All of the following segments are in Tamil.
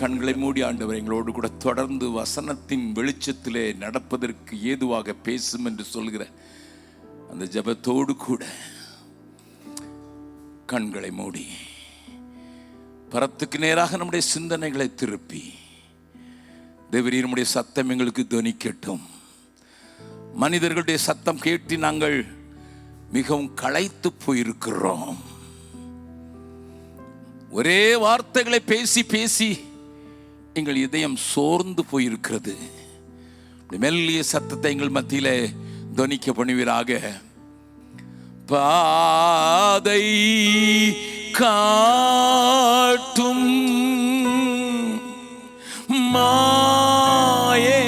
கண்களை மூடி ஆண்டவர் எங்களோடு கூட தொடர்ந்து வசனத்தின் வெளிச்சத்திலே நடப்பதற்கு ஏதுவாக பேசும் என்று சொல்கிற அந்த ஜெபத்தோடு கூட கண்களை மூடி பரத்துக்கு நேராக நம்முடைய சிந்தனைகளை திருப்பி தேவரீர் நம்முடைய சத்தம் எங்களுக்கு துணிக்கட்டும். மனிதர்களுடைய சத்தம் கேட்டு நாங்கள் மிகவும் களைத்து போயிருக்கிறோம். ஒரே வார்த்தைகளை பேசி பேசி எங்கள் இதயம் சோர்ந்து போயிருக்கிறது. மெல்லிய சத்தத்தை எங்கள் மத்தியிலே துணிக்க பண்ணுவீராக. பாதை காட்டும் மாயே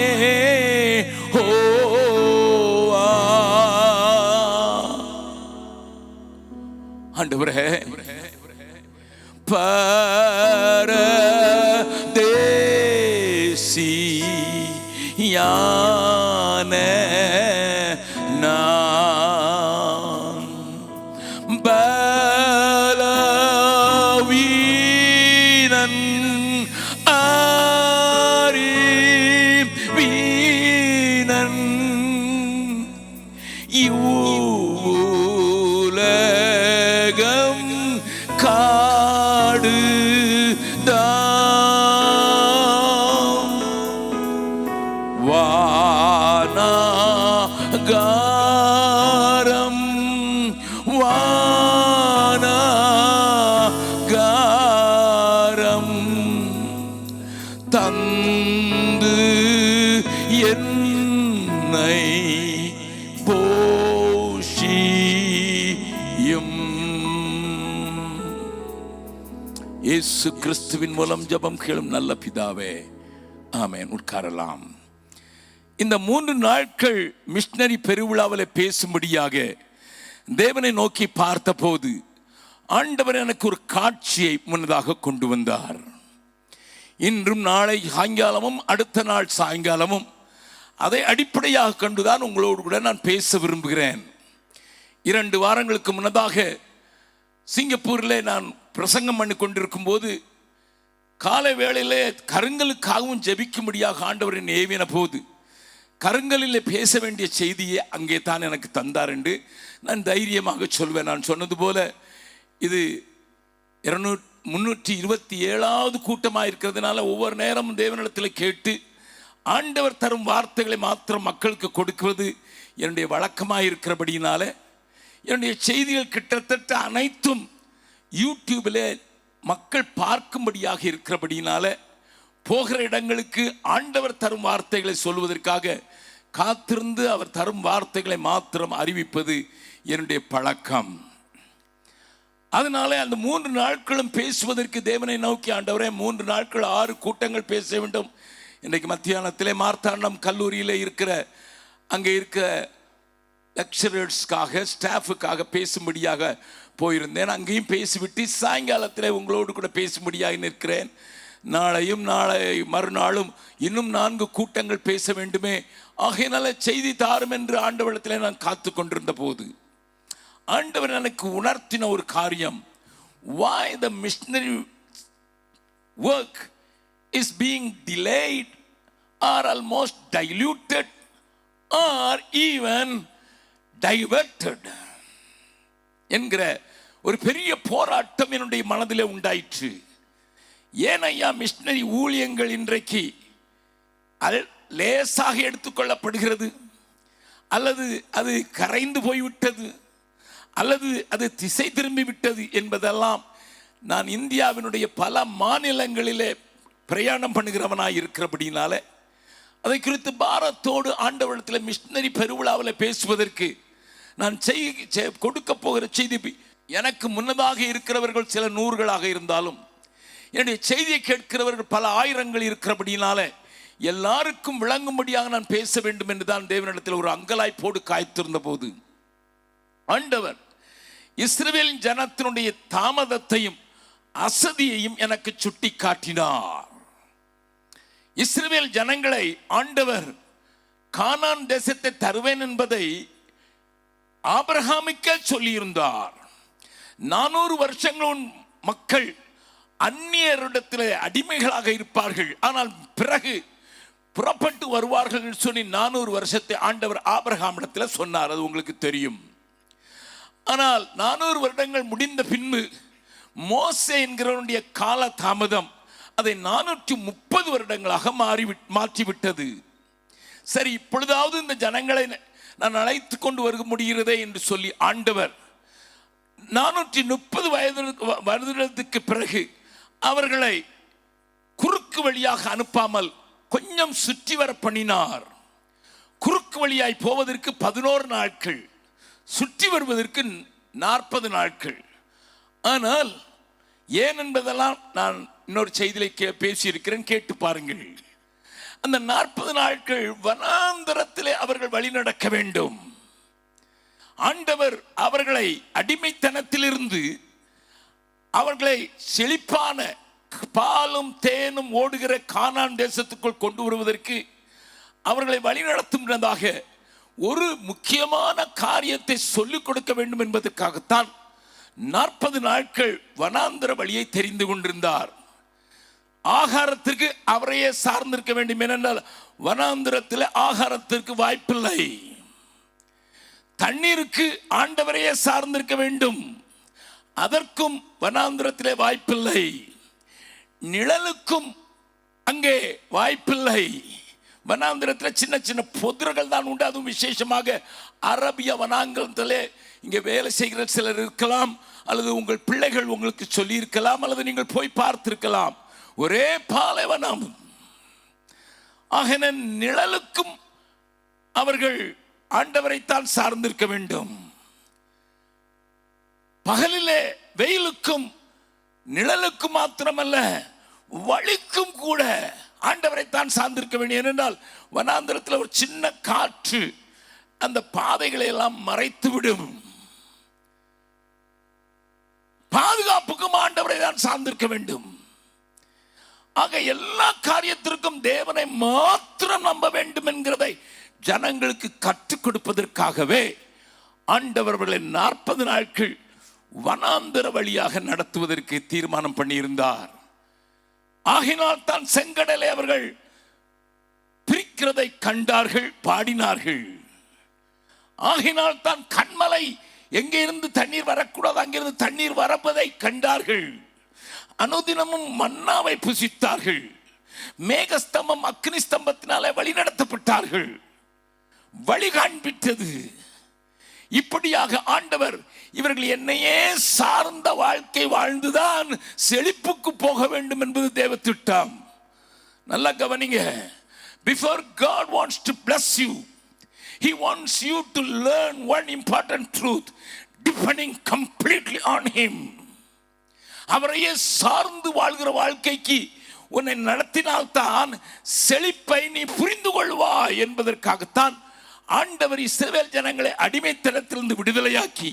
ஆண்டவரே, பரதேசி யான நான் பலவீனன் அறிவீனன் இவ்வுலகம் காடு வானகாரம் வானகாரம் தந்து என்னை போஷியும். இயேசு கிறிஸ்துவின் மூலம் ஜெபம் கேளும் நல்ல பிதாவே, ஆமென். உட்காரலாம். இந்த 3 நாட்கள் மிஷனரி பெருவிழாவில் பேசும்படியாக தேவனை நோக்கி பார்த்தபோது ஆண்டவர் எனக்கு ஒரு காட்சியை முன்னதாக கொண்டு வந்தார். இன்றும் நாளை சாயங்காலமும் அடுத்த நாள் சாயங்காலமும் அதை அடிப்படையாக கண்டுதான் உங்களோடு கூட நான் பேச விரும்புகிறேன். 2 வாரங்களுக்கு முன்னதாக சிங்கப்பூரில் நான் பிரசங்கம் பண்ணி கொண்டிருக்கும் போது காலை வேளையிலே கருங்கலுக்காகவும் ஜெபிக்கும்படியாக ஆண்டவரின் ஏவின போது கருங்கலில் பேச வேண்டிய செய்தியை அங்கே தான் எனக்கு தந்தார் என்று நான் தைரியமாக சொல்வேன். நான் சொன்னது போல இது 327வது கூட்டமாக இருக்கிறதுனால ஒவ்வொரு நேரமும் தேவனிடத்தில் கேட்டு ஆண்டவர் தரும் வார்த்தைகளை மாத்திரம் மக்களுக்கு கொடுக்குவது என்னுடைய வழக்கமாக இருக்கிறபடியினால என்னுடைய செய்திகள் கிட்டத்தட்ட அனைத்தும் யூடியூபில் மக்கள் பார்க்கும்படியாக இருக்கிறபடியினால போகிற இடங்களுக்கு ஆண்டவர் தரும் வார்த்தைகளை சொல்வதற்காக காத்திருந்து அவர் தரும் வார்த்தைகளை மாத்திரம் அறிவிப்பது என்னுடைய பழக்கம். அதனால அந்த 3 நாட்களும் பேசுவதற்கு தேவனை நோக்கி ஆண்டவரே 3 நாட்கள் 6 கூட்டங்கள் பேச வேண்டும். இன்றைக்கு மத்தியானத்திலே மார்த்தாண்டம் கல்லூரியில் இருக்கிற அங்கே இருக்கிற லெக்சரர்ஸ்க்காக ஸ்டாஃபுக்காக பேசும்படியாக போயிருந்தேன். அங்கேயும் பேசிவிட்டு சாயங்காலத்தில் உங்களோடு கூட பேசும்படியாக நிற்கிறேன். நாளையும் நாளை மறுநாளும் இன்னும் 4 கூட்டங்கள் பேச வேண்டுமே, ஆகையினால செய்தி தாரும் என்று ஆண்டவரிடத்தில் நான் காத்து கொண்டிருந்த போது ஆண்டவர் எனக்கு உணர்த்தின ஒரு காரியம், why the missionary work is being delayed or almost diluted or even diverted என்கிற ஒரு பெரிய போராட்டம் என்னுடைய மனதிலே உண்டாயிற்று. ஏன் ஐயா மிஷனரி ஊழியங்கள் இன்றைக்கு லேசாக எடுத்துக்கொள்ளப்படுகிறது, அல்லது அது கரைந்து போய்விட்டது, அல்லது அது திசை திரும்பி விட்டது என்பதெல்லாம் நான் இந்தியாவினுடைய பல மாநிலங்களிலே பிரயாணம் பண்ணுகிறவனாக இருக்கிறபடினால அதை குறித்து பாரத்தோடு ஆண்டவரிடத்தில் மிஷனரி பெருவிழாவில் பேசுவதற்கு நான் கொடுக்க போகிற செய்தி, எனக்கு முன்னதாக இருக்கிறவர்கள் சில 100களாக இருந்தாலும் என்னுடைய செய்தியை கேட்கிறவர்கள் பல ஆயிரங்கள் இருக்கிறபடினால எல்லாருக்கும் விளங்கும்படியாக நான் பேச வேண்டும் என்று தான் தேவனிடத்தில் ஒரு அங்கலாய்ப்போடு காய்த்திருந்த போது ஆண்டவர் இஸ்ரவேல் ஜனத்தினுடைய தாமதத்தையும் அசதியையும் எனக்கு சுட்டி காட்டினார். இஸ்ரவேல் ஜனங்களை ஆண்டவர் கானான் தேசத்தை தருவேன் என்பதை ஆபிரகாமுக்கே சொல்லியிருந்தார். 400 வருஷங்கள் மக்கள் அந்நியரிடத்தில் அடிமைகளாக இருப்பார்கள், ஆனால் பிறகு புறப்பட்டு வருவார்கள் என்று சொல்லி 400 வருஷத்தை ஆண்டவர் ஆபிரகாமிடத்தில் சொன்னார். அது உங்களுக்கு தெரியும். ஆனால் 400 வருடங்கள் முடிந்த பின்பு மோசே என்கிறவனுடைய கால தாமதம் அதை 430 வருடங்களாக மாற்றிவிட்டது. சரி, இப்பொழுதாவது இந்த ஜனங்களை நான் அழைத்து கொண்டு வர முடிகிறதே என்று சொல்லி ஆண்டவர் 430 வருடத்துக்கு பிறகு அவர்களை குறுக்கு வழியாக அனுப்பாமல் கொஞ்சம் சுற்றி வர பண்ணினார். குறுக்கு வழியாய் போவதற்கு 11 நாட்கள், சுற்றி வருவதற்கு 40 நாட்கள். ஆனால் ஏன் என்பதெல்லாம் நான் இன்னொரு செய்தியிலே பேசியிருக்கிறேன், கேட்டு பாருங்கள். அந்த 40 நாட்கள் வனாந்தரத்திலே அவர்கள் வழி நடக்க வேண்டும். ஆண்டவர் அவர்களை அடிமைத்தனத்திலிருந்து அவர்களை செழிப்பான பாலும் தேனும் ஓடுகிற கானான் தேசத்துக்குள் கொண்டு வருவதற்கு அவர்களை வழிநடத்தும் ஒரு முக்கியமான காரியத்தை சொல்லிக் கொடுக்க வேண்டும் என்பதற்காகத்தான் 40 நாட்கள் வனாந்தர வழியை தெரிந்து கொண்டிருந்தார். ஆகாரத்திற்கு அவரையே சார்ந்திருக்க வேண்டும். ஏனென்றால் வனாந்தரத்தில் ஆகாரத்திற்கு வாய்ப்பில்லை. தண்ணீருக்கு ஆண்டவரையே சார்ந்திருக்க வேண்டும், அதற்கும் வனாந்தரத்திலே வாய்ப்பில்லை. நிழலுக்கும் அங்கே வாய்ப்பில்லை. வனாந்திரத்தில் சின்ன சின்ன பொதுர்கள் தான் உண்டு. அதுவும் விசேஷமாக அரபிய வனாந்திரத்திலே இங்கே வேலை செய்கிற சிலர் இருக்கலாம், அல்லது உங்கள் பிள்ளைகள் உங்களுக்கு சொல்லி இருக்கலாம், அல்லது நீங்கள் போய் பார்த்திருக்கலாம். ஒரே பாலைவனம். ஆகின நிழலுக்கும் அவர்கள் ஆண்டவரைத்தான் சார்ந்திருக்க வேண்டும். பகலிலே வெயிலுக்கும் நிழலுக்கும் மாத்திரமல்ல, வழிக்கும் கூட ஆண்டவரைத்தான் சார்ந்திருக்க வேண்டும். ஏனென்றால் வனாந்திரத்தில் ஒரு சின்ன காற்று அந்த பாதைகளை எல்லாம் மறைத்து விடும். பாதுகாப்புக்கும் ஆண்டவரை தான் சார்ந்திருக்க வேண்டும். ஆக எல்லா காரியத்திற்கும் தேவனை மாத்திரம் நம்ப வேண்டும் என்கிறதை ஜனங்களுக்கு கற்றுக் கொடுப்பதற்காகவே ஆண்டவர்களை 40 நாட்கள் வனாந்தர வழியாக நடத்துவதற்கு தீர்மானம் பண்ணியிருந்தார். ஆகினால் தான் செங்கடலை அவர்கள் பிரிக்கிறதை கண்டார்கள், பாடினார்கள். ஆகினால் தான் கண்மலை எங்கே இருந்து தண்ணீர் வரக்கூடாது அங்கிருந்து தண்ணீர் வரப்பதை கண்டார்கள். அனுதினமும் மன்னாவை புசித்தார்கள். மேகஸ்தம்பம் அக்னி ஸ்தம்பத்தினாலே வழி நடத்தப்பட்டார்கள். வழி காண்பித்தது. இப்படியாக ஆண்டவர் இவர்கள் என்னையே சார்ந்த வாழ்க்கை வாழ்ந்துதான் செழிப்புக்கு போக வேண்டும் என்பது தேவ திட்டம். நல்லா கவனிங்க. Before God wants to bless you, He wants you to learn one important truth, depending completely on Him. அவரையே சார்ந்து வாழ்கிற வாழ்க்கைக்கு உன்னை நடத்தினால்தான் செழிப்பை நீ புரிந்து கொள்வாய் என்பதற்காகத்தான் ஆண்டவர் இஸ்ரவேல் ஜனங்களை அடிமைத்தனத்திலிருந்து விடுதலையாக்கி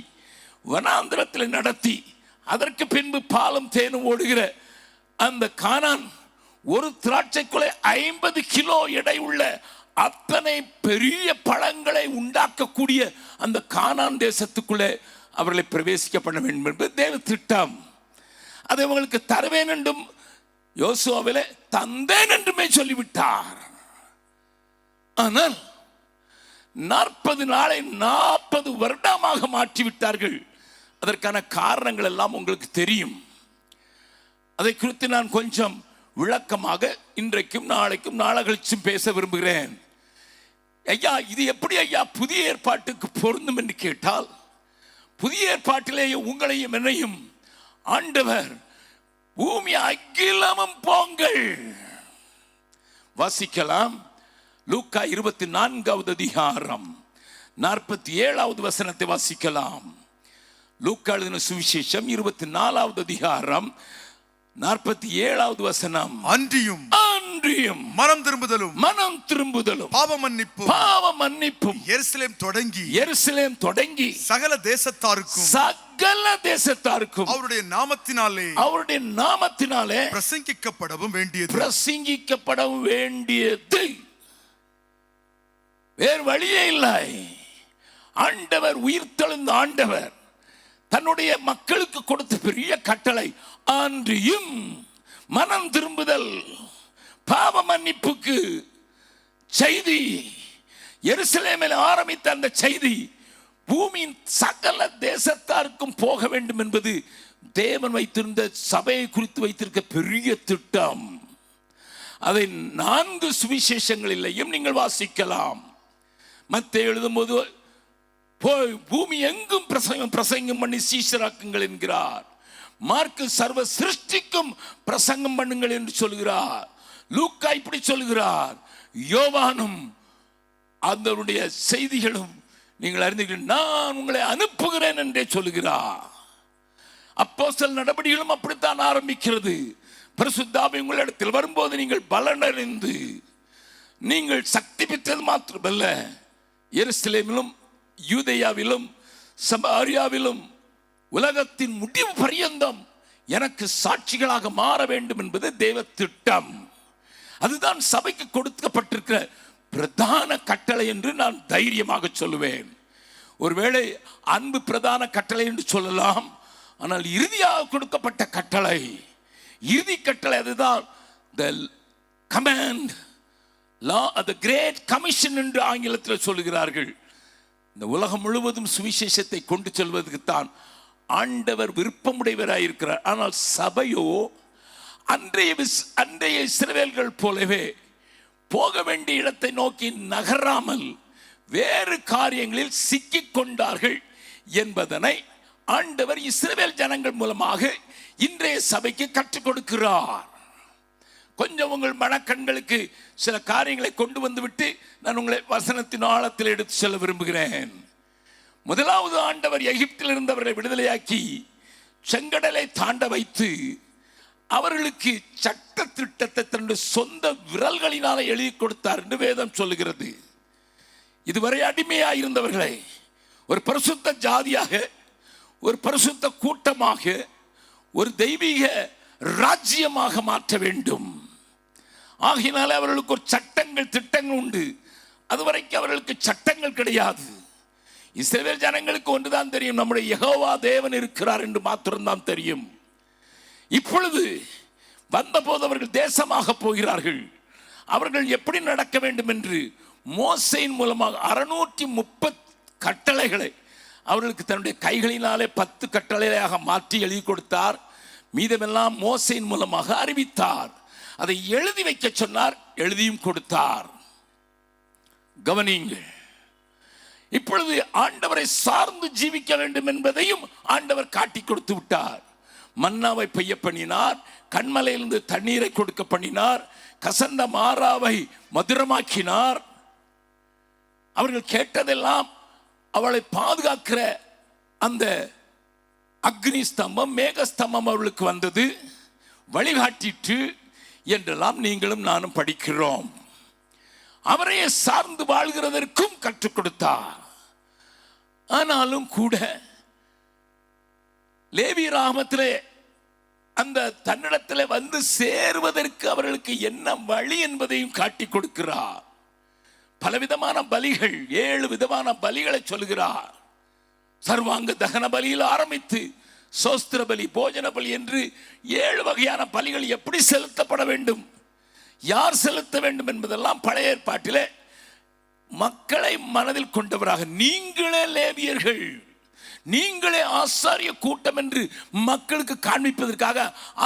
வனாந்திரத்தில் நடத்தி, அதற்கு பின்பு பாலும் தேனும் ஓடுகிற அந்த கானான், ஒரு திராட்சை குலை 50 கிலோ எடை உள்ள அத்தனை பெரிய பழங்களை உண்டாக்கக்கூடிய அந்த கானான் தேசத்துக்குள்ளே அவர்களை பிரவேசிக்க பண்ண வேண்டும் என்பது தேவ திட்டம். அதை அவங்களுக்கு தருவேன் என்றும் யோசுவாவிலே தந்தேன் என்றுமே சொல்லிவிட்டார். ஆனால் 40 நாளை 40 வருடமாக மாற்றிவிட்டார்கள். அதற்கான காரணங்கள் எல்லாம் உங்களுக்கு தெரியும். அதை குறித்து நான் கொஞ்சம் விளக்கமாக இன்றைக்கும் நாளைக்கும் நாளை கழிச்சும் பேச விரும்புகிறேன். ஐயா, இது எப்படி ஐயா புதிய ஏற்பாட்டுக்கு பொருந்தும் என்று கேட்டால், புதிய ஏற்பாட்டிலேயே உங்களையும் என்னையும் ஆண்டவர் பூமி அகிலமும் போங்கள் வாசிக்கலாம். லூக்கா 24வது அதிகாரம் 47வது வசனத்தை வாசிக்கலாம். லூக்கா எழுதின சுவிசேஷம் 24வது அதிகாரம் 47வது வசனம். அன்றியும் மனம் திரும்புதலும் பாவ மன்னிப்பும் எருசலேம் தொடங்கி சகல தேசத்தாருக்கும் அவருடைய நாமத்தினாலே பிரசங்கிக்கப்படவும் வேண்டியது. வேறு வழியே இல்லை. ஆண்டவர் உயிர்த்தெழுந்த ஆண்டவர் தன்னுடைய மக்களுக்கு கொடுத்த பெரிய கட்டளை. அன்றியும் மனம் திரும்புதல், பாவ மன்னிப்புக்கு செய்தி. எருசலேமில் ஆரம்பித்த அந்த செய்தி பூமியின் சகல தேசத்தாருக்கும் போக வேண்டும் என்பது தேவன் வைத்திருந்த சபையை குறித்து வைத்திருக்க பெரிய திட்டம். அதை 4 சுவிசேஷங்களிலேயும் நீங்கள் வாசிக்கலாம். மத்தேயு எழுதும்போது போய் பூமி எங்கும் பிரசங்கம் பண்ணி சீஷராக்குங்கள் என்கிறார். மார்க்கு சர்வ சிருஷ்டிக்கும் பிரசங்கம் பண்ணுங்கள் என்று சொல்கிறார். லூக்கா இப்படி சொல்கிறார். யோவானும் அதனுடைய செய்திகளும் நீங்கள் அறிந்தீர்கள், நான் உங்களை அனுப்புகிறேன் என்றே சொல்கிறார். அப்போஸ்தலர் நடபடிகளும் அப்படித்தான் ஆரம்பிக்கிறது. பரிசுத்த ஆவி உங்களிடத்தில் வரும்போது நீங்கள் பலனடைந்து நீங்கள் சக்தி பெற்றது மாத்திரமல்ல, எருசலேமிலும் யூதேயாவிலும் சமாரியாவிலும் உலகத்தின் முடிவு பரியந்தம் எனக்கு சாட்சிகளாக மாற வேண்டும் என்பது தேவ திட்டம். அதுதான் சபைக்கு கொடுக்கப்பட்டிருக்கிற பிரதான கட்டளை என்று நான் தைரியமாக சொல்லுவேன். ஒருவேளை அன்பு பிரதான கட்டளை என்று சொல்லலாம், ஆனால் இறுதியாக கொடுக்கப்பட்ட கட்டளை, இறுதி கட்டளை அதுதான். the command law, the great commission என்று ஆங்கிலத்தில் சொல்லுகிறார்கள். இந்த உலகம் முழுவதும் சுவிசேஷத்தை கொண்டு செல்வதற்கு தான் ஆண்டவர் விருப்பமுடையவராக இருக்கிறார். ஆனால் சபையோ அன்றைய இஸ்ரவேல்கள் போலவே போக வேண்டிய இடத்தை நோக்கி நகராமல் வேறு காரியங்களில் சிக்கிக் கொண்டார்கள் என்பதனை ஆண்டவர் இஸ்ரவேல் ஜனங்கள் மூலமாக இன்றைய சபைக்கு கற்றுக் கொடுக்கிறார். கொஞ்சம் உங்கள் மனக்கண்களுக்கு சில காரியங்களை கொண்டு வந்து விட்டு நான் உங்களை வசனத்தின் ஆழத்தில் எடுத்து செல்ல விரும்புகிறேன். முதலாவது, ஆண்டவர் எகிப்தில் இருந்தவர்களை விடுதலையாக்கி செங்கடலை தாண்ட வைத்து அவர்களுக்கு சட்ட திட்டத்தை தன்னுடைய சொந்த விரல்களினால எழுதி கொடுத்தார் என்று வேதம் சொல்லுகிறது. இதுவரை அடிமையாக இருந்தவர்களை ஒரு பரிசுத்த ஜாதியாக, ஒரு பரிசுத்த கூட்டமாக, ஒரு தெய்வீக ராஜ்யமாக மாற்ற வேண்டும். ஆகினாலே அவர்களுக்கு ஒரு சட்டங்கள் திட்டங்கள் உண்டு. அதுவரைக்கும் அவர்களுக்கு சட்டங்கள் கிடையாது. இஸ்ரவேல் ஜனங்களுக்கு ஒன்றுதான் தெரியும், நம்முடைய யெகோவா தேவன் இருக்கிறார் என்று மாத்திரம்தான் தெரியும். இப்பொழுது வந்தபோது அவர்கள் தேசமாக போகிறார்கள். அவர்கள் எப்படி நடக்க வேண்டும் என்று மோசேயின் மூலமாக 630 கட்டளைகளை அவர்களுக்கு தன்னுடைய கைகளினாலே 10 கட்டளையாக மாற்றி எழுதி கொடுத்தார். மீதமெல்லாம் மோசேயின் மூலமாக அறிவித்தார். அதை எழுதி வைக்க சொன்னார், எழுதியும் கொடுத்தார். கவனியுங்கள், இப்பொழுது ஆண்டவரை சார்ந்து ஜீவிக்க வேண்டும் என்பதையும் ஆண்டவர் காட்டி கொடுத்து விட்டார். மன்னாவை பெய்ய பண்ணினார், கண்மலையிலிருந்து தண்ணீரை கொடுக்க பண்ணினார், கசந்த மாறாவை மதுரமாக்கினார். அவர்கள் கேட்டதெல்லாம் அவளை பாதுகாக்கிற அந்த அக்னி ஸ்தம்பம், மேகஸ்தம்பம் அவர்களுக்கு வந்தது, வழிகாட்டிட்டு என்றெல்லாம் நீங்களும் நானும் படிக்கிறோம். அவரையே சார்ந்து வாழ்கிறதற்கும் கற்றுக் கொடுத்தார். ஆனாலும் கூட லேவி ராகமத்திலே அந்த தன்னிடத்திலே வந்து சேருவதற்கு அவர்களுக்கு என்ன வழி என்பதையும் காட்டி கொடுக்கிறார். பலவிதமான பலிகள், 7 விதமான பலிகளை சொல்கிறார். சர்வாங்க தகன பலியில் ஆரம்பித்து சோஸ்திர பலி, போஜன பலி என்று 7 வகையான பலிகள் எப்படி செலுத்தப்பட வேண்டும், யார் செலுத்த வேண்டும் என்பதெல்லாம் பழைய ஏற்பாட்டிலே மக்களை மனதில் கொண்டவராக, நீங்களே லேவியர்கள், நீங்களே ஆசாரிய கூட்டம் என்று மக்களுக்கு காண்பிப்பதற்காக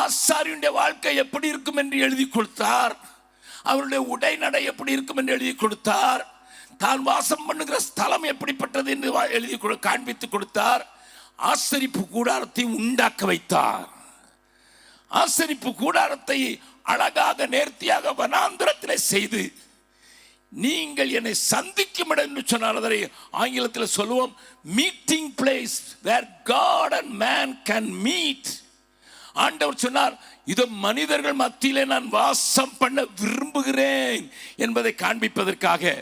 ஆசாரியுடைய வாழ்க்கை எப்படி இருக்கும் என்று எழுதி கொடுத்தார். அவருடைய உடைநடை எப்படி இருக்கும் என்று எழுதி கொடுத்தார். தான் வாசம் பண்ணுகிற ஸ்தலம் எப்படிப்பட்டது என்று எழுதி காண்பித்து கொடுத்தார். ஆசரிப்பு கூடாரத்தை உண்டாக்க வைத்தார். ஆசரிப்பு கூடாரத்தை அழகாக நேர்த்தியாக வனாந்திரத்திலே செய்து, நீங்கள் என்னை சந்திக்கும் இடம் என்று சொன்னால் அதை ஆங்கிலத்தில் சொல்லுவோம் meeting place where God and man can meet. ஆண்டவர் சொன்னார், இது மனிதர்கள் மத்தியிலே நான் வாசம் பண்ண விரும்புகிறேன் என்பதை காண்பிப்பதற்காக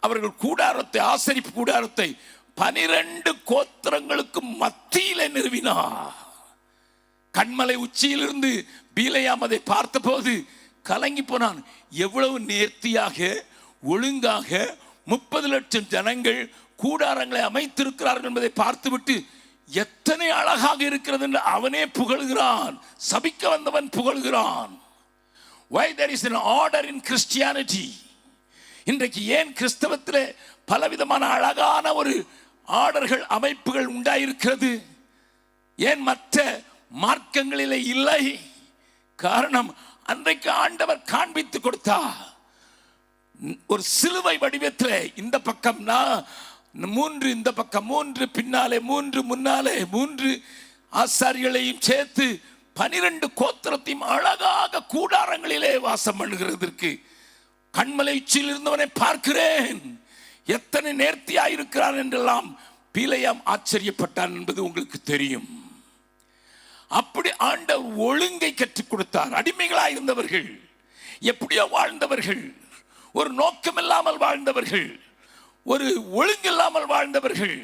அவர்கள் கூடாரத்தை, ஆசரிப்பு கூடாரத்தை 12 கோத்திரங்களுக்கு மத்தியிலே நிறுவினார். கண்மலை உச்சியிலிருந்து பீலையாம் அதை பார்த்தபோது கலங்கி போனான். எவ்வளவு நேர்த்தியாக ஒழுங்காக 30 லட்சம் ஜனங்கள் கூடாரங்களை அமைத்திருக்கிறார்கள் என்பதை பார்த்துவிட்டு எத்தனை அழகாக இருக்கிறது என்று அவனே புகழ்கிறான். சபிக்க வந்தவன் புகழ்கிறான். Why there is an order in Christianity? இன்றைக்கு ஏன் கிறிஸ்தவத்திலே பலவிதமான அழகான ஒரு ஆர்டர்கள் அமைப்புகள் உண்டாயிருக்கிறது? ஏன் மற்ற மார்க்கங்களிலே இல்லை? காரணம், அன்றைக்கு ஆண்டவர் காண்பித்து கொடுத்தார். ஒரு சிலுவை வடிவத்திலே இந்த பக்கம் 3, இந்த பக்கம் 3, பின்னாலே 3, முன்னாலே 3 ஆசாரியர்களையும் சேர்த்து 12 கோத்திரத்தையும் அழகாக கூடாரங்களிலே வாசம் பண்ணுகிறதற்கு கண்மலை உச்சியில் இருந்தவனை பார்க்கிறேன், எத்தனை நேர்த்தியாயிருக்கிறான் என்றெல்லாம் பீலையாம் ஆச்சரியப்பட்டான் என்பது உங்களுக்கு தெரியும். அப்படி ஆண்டவர் ஒழுங்கை கற்றுக் கொடுத்தார். அடிமைகளாக இருந்தவர்கள், எப்படியோ வாழ்ந்தவர்கள், ஒரு நோக்கம் இல்லாமல் வாழ்ந்தவர்கள், ஒரு ஒழுங்கில்லாமல் வாழ்ந்தவர்கள்,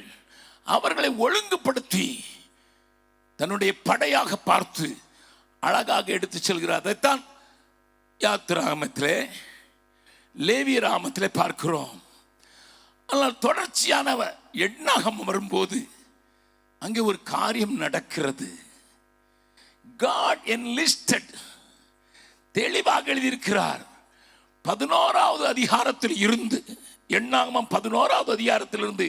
அவர்களை ஒழுங்குபடுத்தி தன்னுடைய படையாக பார்த்து அழகாக எடுத்து செல்கிறார். அதைத்தான் யாத்திராகமத்திலே லேவிய ராமத்திலே பார்க்கிறோம். ஆனால் தொடர்ச்சியான எண்ணாகமம் வரும்போது அங்கே ஒரு காரியம் நடக்கிறது. God enlisted, தெளிவாக எழுதியிருக்கிறார். 11வது அதிகாரத்தில் இருந்து, எண்ணாகமம் 11வது அதிகாரத்திலிருந்து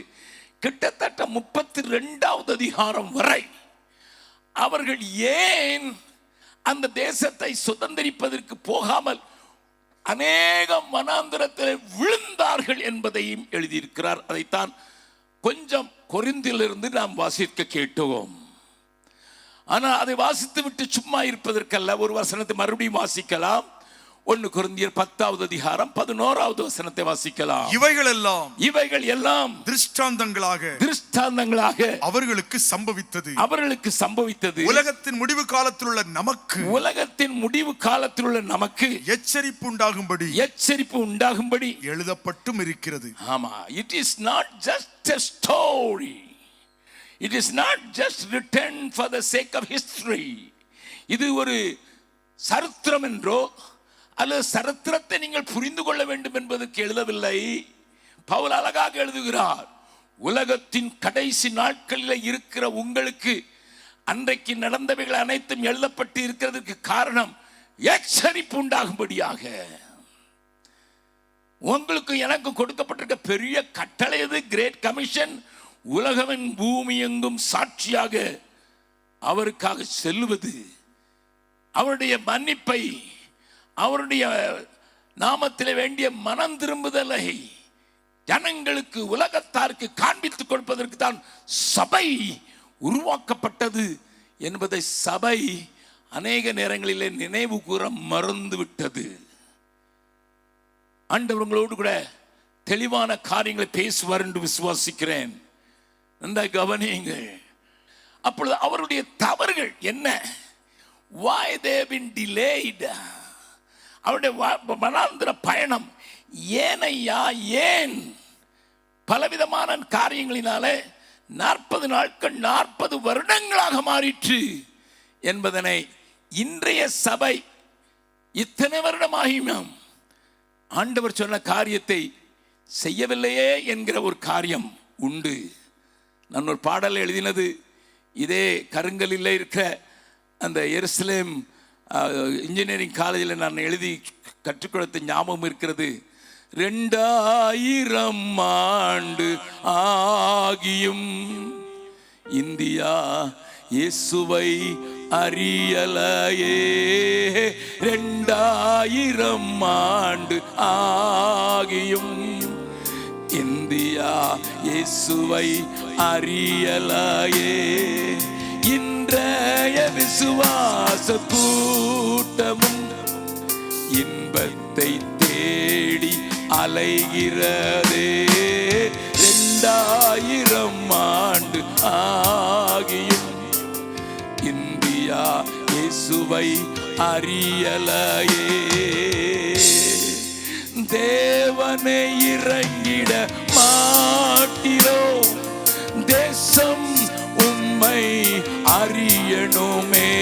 கிட்டத்தட்ட 32வது அதிகாரம் வரை அவர்கள் ஏன் அந்த தேசத்தை சுதந்திரிப்பதற்கு போகாமல் அநேகம் வனாந்திரத்தில் விழுந்தார்கள் என்பதையும் எழுதியிருக்கிறார். அதைத்தான் கொஞ்சம் கொரிந்திலிருந்து நாம் வாசிக்க கேட்டோம். ஆனால் அதை வாசித்து விட்டு சும்மா இருப்பதற்கல்ல, ஒரு வசனத்தை மறுபடியும் வாசிக்கலாம். 1 கொரிந்தியர் 10வது அதிகாரம் 11வது வசனத்தை வாசிக்கலாம். இவைகள் எல்லாம் திருஷ்டாந்தங்களாக அவர்களுக்கு சம்பவித்தது உலகத்தின் முடிவு காலத்தில் உள்ள நமக்கு எச்சரிப்பு உண்டாகும்படி எழுதப்பட்டும் இருக்கிறது. ஆமா, it is not just a story. It is not just written for the sake of history. இது ஒரு சரித்திரம் என்றோ அல்லது சரித்திரத்தை நீங்கள் புரிந்து கொள்ள வேண்டும் என்பதற்கு எழுதவில்லை. பவுல் அழகாக எழுதுகிறார், உலகத்தின் கடைசி நாட்களில் இருக்கிற உங்களுக்கு அன்றைக்கு நடந்தவைகள் அனைத்தும் எழுதப்பட்டு இருக்கிறதுக்கு காரணம் எச்சரிப்பு உண்டாகும்படியாக. உங்களுக்கு எனக்கு கொடுக்கப்பட்டிருக்க பெரிய கட்டளை எது? Great commission. உலகவின் பூமி எங்கும் சாட்சியாக அவருக்காக செல்லுவது, அவருடைய மன்னிப்பை, அவருடைய நாமத்தில் வேண்டிய மனம் திரும்புதலை ஜனங்களுக்கு, உலகத்தாருக்கு காண்பித்துக் கொடுப்பதற்கு தான் சபை உருவாக்கப்பட்டது என்பதை சபை அநேக நேரங்களிலே நினைவு கூற மறந்துவிட்டது. ஆண்டவர்களோடு கூட தெளிவான காரியங்களை பேசுவார் என்று விசுவாசிக்கிறேன். நன்றாக கவனியுங்கள். அப்பொழுது அவருடைய தவறுகள் என்ன? Why they have been delayed? அவருடைய வனாந்திர பயணம் ஏனையா, ஏன் பலவிதமான காரியங்களினாலே 40 நாட்கள் 40 வருடங்களாக மாறிற்று என்பதனை இன்றைய சபை இத்தனை வருடமாகியும் ஆண்டவர் சொன்ன காரியத்தை செய்யவில்லையே என்கிற ஒரு காரியம் உண்டு. நான் ஒரு பாடல் எழுதினது இதே கருங்கலில் இருக்கிற அந்த எருசலேம் இன்ஜினியரிங் காலேஜில் நான் எழுதி கற்றுக் கொடுத்த ஞாபகம் இருக்கிறது. 2000 ஆண்டு ஆகியும் இந்தியா இயேசுவை அறியலையே. 2000 ஆண்டு ஆகியும் இந்தியா இயேசுவை அறியலையே. இன்றைய விசுவாச கூட்டமும் இன்பத்தை தேடி அலைகிறதே. 2000 ஆண்டு ஆகியும் இந்தியா இயேசுவை அறியலையே. தேவனை இறங்கிட மாட்டிரோ, தேசம் உம்மை அறியணுமே.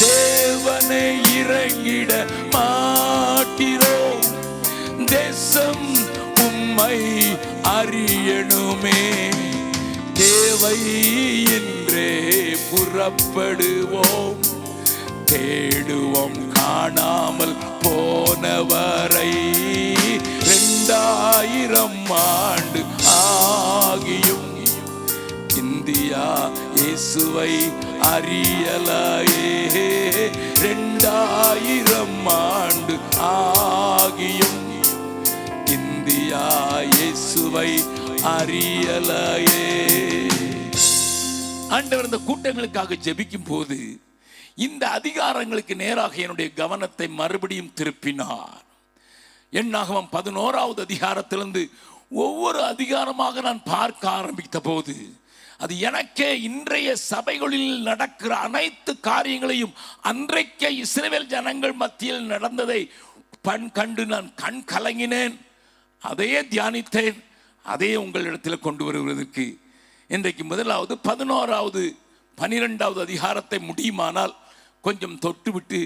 தேவனை இறங்கிட மாட்டிரோ, தேசம் உம்மை அறியணுமே. தேவ இயேசுவை இன்றே புறப்படுவோம், தேடுவோம் காணாமல் போனவரை. 2000 ஆண்டு ஆகியும் இந்தியா இயேசுவை அறியலையே. 2000 ஆண்டு ஆகியும் இந்தியா இயேசுவை அறியலையே. ஆண்டவர் இந்த கூட்டங்களுக்காக ஜெபிக்கும் போது இந்த அதிகாரங்களுக்கு நேராக என்னுடைய கவனத்தை மறுபடியும் திருப்பினார். என்னாகமம் 11வது அதிகாரத்திலிருந்து ஒவ்வொரு அதிகாரமாக நான் பார்க்க ஆரம்பித்த போது அது எனக்கே இன்றைய சபைகளில் நடக்கிற அனைத்து காரியங்களையும் அன்றைக்கே இஸ்ரவேல் ஜனங்கள் மத்தியில் நடந்ததை கண்டு நான் கண் கலங்கினேன். அதையே தியானித்தேன். அதையே உங்களிடத்தில் கொண்டு வருவதற்கு இன்றைக்கு முதலாவது 11வது 12வது அதிகாரத்தை முடியுமானால் கொஞ்சம் தொட்டுவிட்டு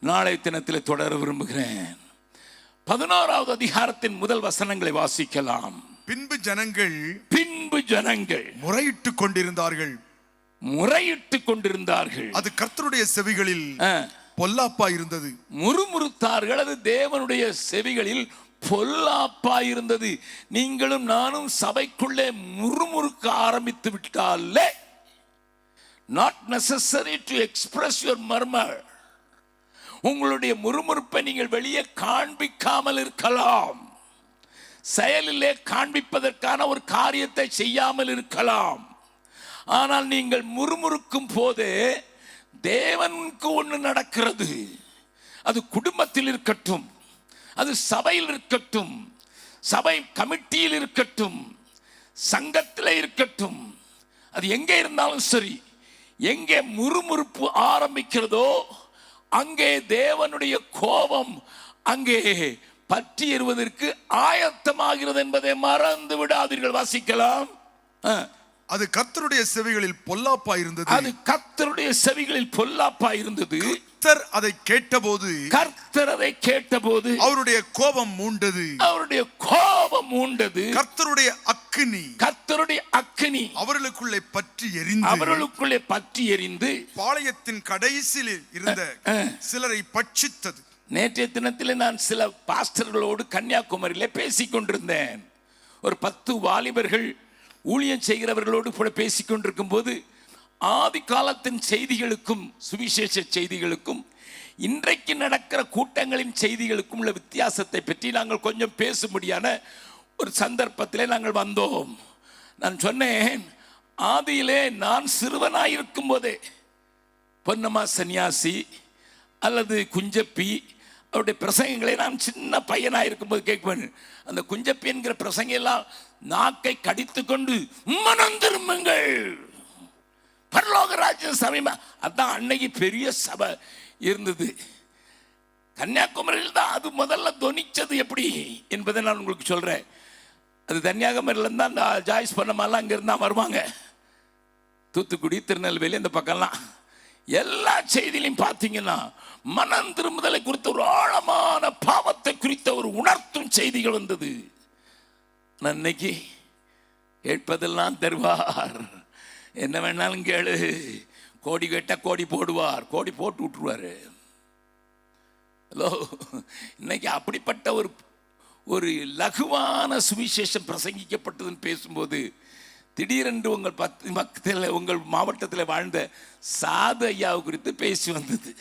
நாளை தினத்தில் தொடர விரும்புகிறேன். 11வது அதிகாரத்தின் முதல் வசனங்களை வாசிக்கலாம். பின்பு ஜனங்கள் முறையிட்டுக் கொண்டிருந்தார்கள். அது கர்த்தருடைய செவிகளில் பொல்லாப்பா இருந்தது. முறுமுறுத்தார்கள். அது தேவனுடைய செவிகளில் பொல்லாப்பா இருந்தது. நீங்களும் நானும் சபைக்குள்ளே முறுமுறுக்க ஆரம்பித்து விட்டாலே, not necessary to express your murmur, உங்களுடைய முறுமுறுப்பை நீங்கள் வெளியே காண்பிக்காமல் இருக்கலாம், செயலிலே காண்பிப்பதற்கான ஒரு காரியத்தை செய்யாமல் இருக்கலாம். ஆனால் நீங்கள் முறுமுறுக்கும் போதே தேவனுக்கு ஒன்று நடக்கிறது. அது குடும்பத்தில் இருக்கட்டும், அது சபையில் இருக்கட்டும், சபை கமிட்டியில் இருக்கட்டும், சங்கத்தில் இருக்கட்டும், அது எங்கே இருந்தாலும் சரி, எங்கே முறுமுறுப்பு ஆரம்பிக்கிறதோ அங்கே தேவனுடைய கோபம் அங்கே பற்றி எறிவதற்கு ஆயத்தமாகிறது என்பதை மறந்து விடாதீர்கள். வாசிக்கலாம். அது கர்த்தருடைய செவிகளில் பொல்லாப்பா இருந்தது. அது கர்த்தருடைய செவிகளில் பொல்லாப்பா இருந்தது. கர்த்தர் அதை கேட்டபோது அவருடைய கோபம் மூண்டது. கர்த்தருடைய அக்கினி அவர்களுக்குள்ளே பற்றி எரிந்து பாளையத்தின் கடைசியில் இருந்த சிலரை பட்சித்தது. நேற்றைய தினத்தில் நான் சில பாஸ்டர்களோடு கன்னியாகுமரியிலே பேசிக் கொண்டிருந்தேன். ஒரு 10 வாலிபர்கள் ஊழியம் செய்கிறவர்களோடு கூட பேசிக் கொண்டிருக்கும் போது ஆதி காலத்தின் செய்திகளுக்கும் சுவிசேஷ செய்திகளுக்கும் இன்றைக்கு நடக்கிற கூட்டங்களின் செய்திகளுக்கும் உள்ள வித்தியாசத்தை பற்றி நாங்கள் கொஞ்சம் பேசும்படியான ஒரு சந்தர்ப்பத்திலே நாங்கள் வந்தோம். நான் சொன்னேன், ஆதியிலே நான் சிறுவனாயிருக்கும் போதே பொன்னம்மா சன்னியாசி அல்லது குஞ்சப்பி அவருடைய பிரசங்கங்களை நான் சின்ன பையனாக இருக்கும்போது கேட்பேன். அந்த குஞ்சப்பி என்கிற பிரசங்க எல்லாம் நாக்கை கடித்து கொண்டு மனம் திரும்புங்கள், பரலோக ராஜ்யம் சமீப. அதான் அன்னைக்கு பெரிய சபை இருந்தது. கன்னியாகுமரியில் தான் அது முதல்ல தொனிச்சது எப்படி என்பதை நான் உங்களுக்கு சொல்றேன். அது கன்னியாகுமரியில இருந்தா அந்த ஜாய்ஸ் பண்ணமாலாம் அங்க இருந்தா வருவாங்க. தூத்துக்குடி, திருநெல்வேலி இந்த பக்கம்லாம் எல்லா செய்தியிலையும் பார்த்தீங்கன்னா மனம் திரும்புதலை குறித்த ஒரு ஆழமான பாவத்தை குறித்த ஒரு உணர்த்தும் செய்திகள் வந்தது. இன்னைக்கு கேட்பதெல்லாம் தருவார், என்ன வேணாலும் கேளு, கோடி கேட்டா கோடி போடுவார், கோடி போட்டு விட்டுருவாரு. ஹலோ, இன்னைக்கு அப்படிப்பட்ட ஒரு லகுவான சுவிசேஷம் பிரசங்கிக்கப்பட்டதுன்னு பேசும்போது திடீரென்று உங்கள் மாவட்டத்தில் வாழ்ந்த சாது ஐயாவை குறித்து பேசி வந்தது.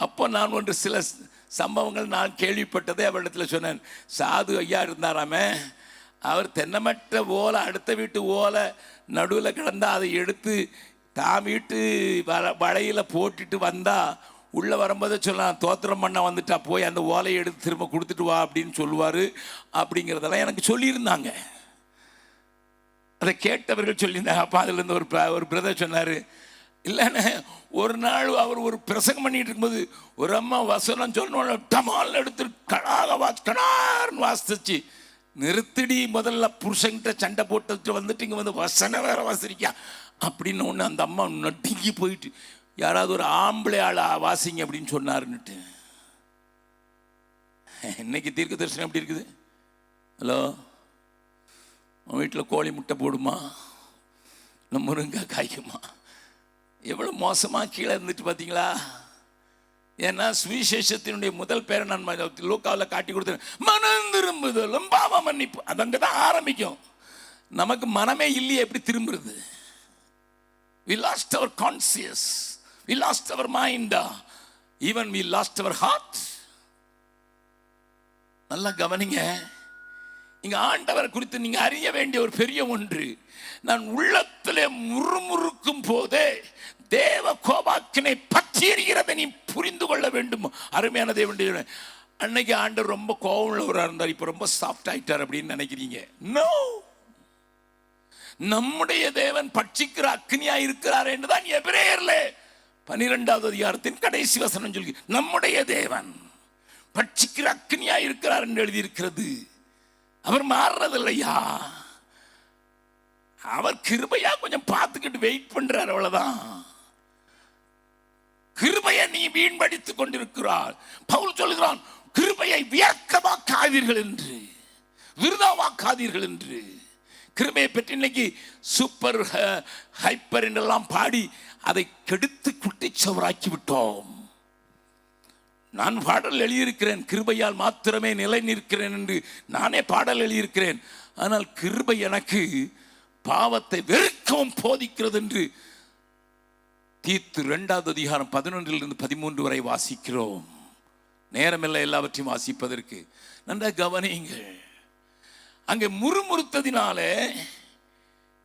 அப்போ நான் சில சம்பவங்கள் நான் கேள்விப்பட்டதை அவரிடத்தில் சொன்னேன். சாது ஐயா இருந்தாராமே, அவர் தென்னமற்ற ஓலை, அடுத்த வீட்டு ஓலை நடுவில் கிடந்தா அதை எடுத்து தான் வீட்டு வளையில் போட்டுட்டு வந்தால் உள்ளே வரும்போதே சொல்லலாம், தோத்திரம் பண்ண வந்துட்டா, போய் அந்த ஓலையை எடுத்து திரும்ப கொடுத்துட்டு வா அப்படின்னு சொல்லுவார். அப்படிங்கிறதெல்லாம் எனக்கு சொல்லியிருந்தாங்க. அதை கேட்டவர்கள் சொல்லியிருந்தாங்க. அப்போ அதுலேருந்து ஒரு பிரதர் சொன்னார், இல்லைண்ணே, ஒரு நாள் அவர் ஒரு பிரசங்கம் பண்ணிட்டு இருக்கும்போது ஒரு அம்மா வசனம் சொன்ன டமால் எடுத்து கணார்னு வாசிச்சு, நிறுத்திடி, முதல்ல புருஷன்கிட்ட சண்டை போட்டு வந்துட்டு இங்கே வந்து வசனம் வேற வாசிரிக்கா அப்படின்னு ஒன்று அந்த அம்மா நடுங்கி போயிட்டு, யாராவது ஒரு ஆம்பளை ஆளா வாசிங்க அப்படின்னு சொன்னாருன்னுட்டு. இன்னைக்கு தீர்க்க தரிசனம் எப்படி இருக்குது? ஹலோ, உன் வீட்டில் கோழி முட்டை போடுமா? முருங்கை காய்க்குமா? எவ்வளோ மோசமாக கீழே இருந்துட்டு பார்த்தீங்களா? ஏன்னா சுவிசேஷத்தினுடைய முதல் பேரை நான் லூக்காவில் காட்டி கொடுத்தேன், மனம் திரும்புதலும் பாவ மன்னிப்பு. அது அங்கே தான் ஆரம்பிக்கும். நமக்கு மனமே இல்லையே, எப்படி திரும்புறது? We lost our conscience, we lost our mind, even we lost our heart. நல்லா கவனிங்க. இங்க ஆண்டவரை குறித்து நீங்க அறிய வேண்டிய ஒரு பெரிய ஒன்று, நான் உள்ளத்திலே முறுமுறுக்கும் போதே தேவ கோபாக்கினை பற்றி எறிகிறதை நீ புரிந்து கொள்ள வேண்டும். அருமையான தேவனுடைய, அன்னைக்கு ஆண்டவர் ரொம்ப கோபம் உள்ளவராக இருந்தார், இப்போ ரொம்ப சாஃப்ட் ஆயிட்டார் அப்படின்னு நினைக்கிறீங்க. நோ, நம்முடைய தேவன் பட்சிக்கிற அக்னியா இருக்கிறார் என்றுதான் எபிரேயர்ல 12வது அதிகாரத்தின் கடைசி வசனம் சொல்லி, நம்முடைய தேவன் பட்சிக்கிற அக்னியா இருக்கிறார் என்று எழுதியிருக்கிறது. அவர் மாறுறதில்லையா? அவர் கிருபையா கொஞ்சம் பார்த்துக்கிட்டு வெயிட் பண்றார், அவ்வளவுதான். கிருபையை நீ வீண்படித்துக் கொண்டிருக்கிறார். பவுல் சொல்கிறான், கிருபையை வியர்க்கமாக்காதீர்கள் என்று, விருதாவாக்காதீர்கள் என்று. கிருபையை பற்றி இன்னைக்கு சூப்பர் ஹைப்பர் என்றெல்லாம் பாடி அதை கெடுத்து குட்டிச்சவராக்கி விட்டோம். நான் பாடல் எழுதியிருக்கிறேன், கிருபையால் மாத்திரமே நிலை நிற்கிறேன் என்று நானே பாடல் எழுதியிருக்கிறேன். ஆனால் கிருபை எனக்கு பாவத்தை வெறுக்கவும் போதிக்கிறது என்று தீத்து 2வது அதிகாரம் 11 to 13 வரை வாசிக்கிறோம். நேரமில்லை எல்லாவற்றையும் வாசிப்பதற்கு. நன்றாக கவனியுங்கள். அங்கே முறுமுறுத்ததினாலே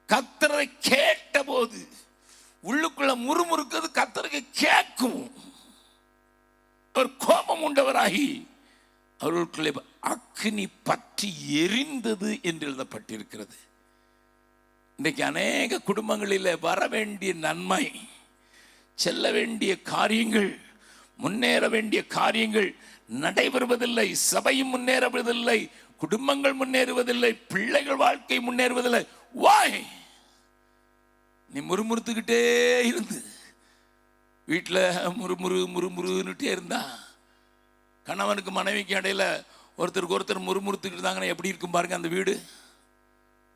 கர்த்தரை கேட்ட போது, உள்ளுக்குள்ள முறுமுறுக்கிறது கர்த்தருக்கு கேட்கும். அவர் கோபம் உண்டவராகி அவர்களுக்குள்ளே அக்னி பற்றி எரிந்தது என்று எழுதப்பட்டிருக்கிறது. இன்றைக்கு அநேக குடும்பங்களில் வர வேண்டிய நன்மை, செல்ல வேண்டிய காரியங்கள், முன்னேற வேண்டிய காரியங்கள் நடைபெறுவதில்லை. சபையும் முன்னேறுவதில்லை, குடும்பங்கள் முன்னேறுவதில்லை, பிள்ளைகள் வாழ்க்கை முன்னேறுவதில்லை. வாய் நீ முறுமுறுத்துக்கிட்டே இருந்து வீட்டில் முறுமுறுன்னுட்டே இருந்தா, கணவனுக்கு மனைவிக்கு இடையில ஒருத்தருக்கு ஒருத்தர் முறுமுறுத்துக்கிட்டு இருந்தாங்கன்னா எப்படி இருக்கும் பாருங்க. அந்த வீடு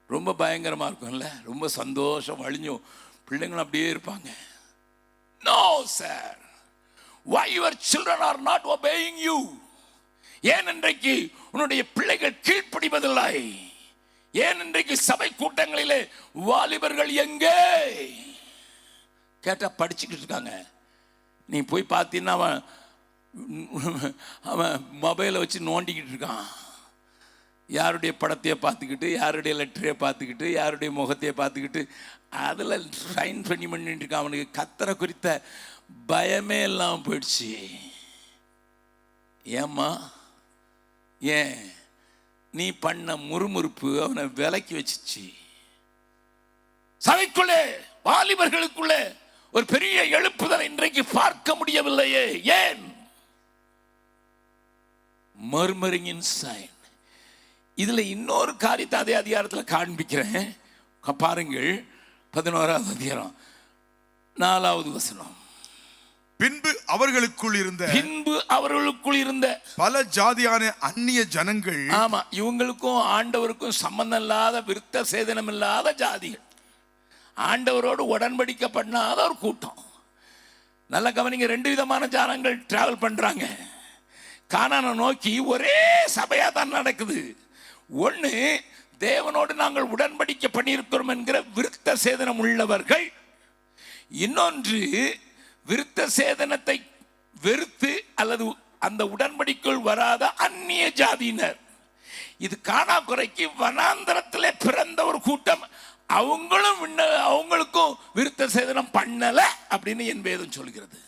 ரொம்ப பயங்கரமாக இருக்கும்ல, ரொம்ப சந்தோஷம் அழிஞ்சும் பிள்ளைங்களும் அப்படியே இருப்பாங்க. No sir, why your children are not obeying you? ஏன் இன்றைக்கு உன்னுடைய பிள்ளைகள் கீழ்ப்படிவதில்லை? ஏன் இன்றைக்கு சபை கூட்டங்களிலே வாலிபர்கள் எங்கே கேட்டா படிச்சுக்கிட்டு இருக்காங்க. நீ போய் பார்த்தீங்கன்னா அவன் மொபைலை வச்சு நோண்டிக்கிட்டு இருக்கான். யாருடைய படத்தையே பார்த்துக்கிட்டு, யாருடைய லெட்டரையை பார்த்துக்கிட்டு, யாருடைய முகத்தையே பார்த்துக்கிட்டு அதில் சைன் பண்ணிட்டு இருக்கான். அவனுக்கு கர்த்தரை குறித்த பயமே இல்லாமல் போயிடுச்சு. ஏம்மா, ஏன் நீ பண்ண முறுமுறுப்பு அவனை விலக்கி வச்சிச்சு. சபைக்குள்ளே வாலிபர்களுக்குள்ளே ஒரு பெரிய எழுப்புதலை இன்றைக்கு பார்க்க முடியவில்லையே. ஏன்? murmuring inside. இதுல இன்னொரு காரியத்தை அதே அதிகாரத்தில் காண்பிக்கிறேன், பாருங்கள். 11வது அதிகாரம் 4வது வசனம். பின்பு அவர்களுக்குள் இருந்த பல ஜாதியான அந்நிய ஜனங்கள், ஆமா, இவங்களுக்கும் ஆண்டவருக்கும் சம்பந்தம் இல்லாத, விருத்த சேதனம் இல்லாத ஜாதிகள், ஆண்டவரோடு உடன்படிக்கை பண்ணாத ஒரு கூட்டம். நல்ல கவனிங்க. 2 விதமான ஜனங்கள் டிராவல் பண்றாங்க. கானானை நோக்கி ஒரே சபையா தான் நடக்குது. ஒன்று, தேவனோடு நாங்கள் உடன்படிக்கை பண்ணியிருக்கிறோம் என்கிற விருத்த சேதனம் உள்ளவர்கள். இன்னொன்று, விருத்த சேதனத்தை வெறுத்து அல்லது அந்த உடன்படிக்குள் வராத அந்நிய ஜாதியினர். இது கானா குறைக்கு வனாந்தரத்திலே பிறந்த ஒரு கூட்டம். அவங்களுக்கும் விருத்த சேதனம் பண்ணல அப்படின்னு என் வேதம் சொல்கிறது.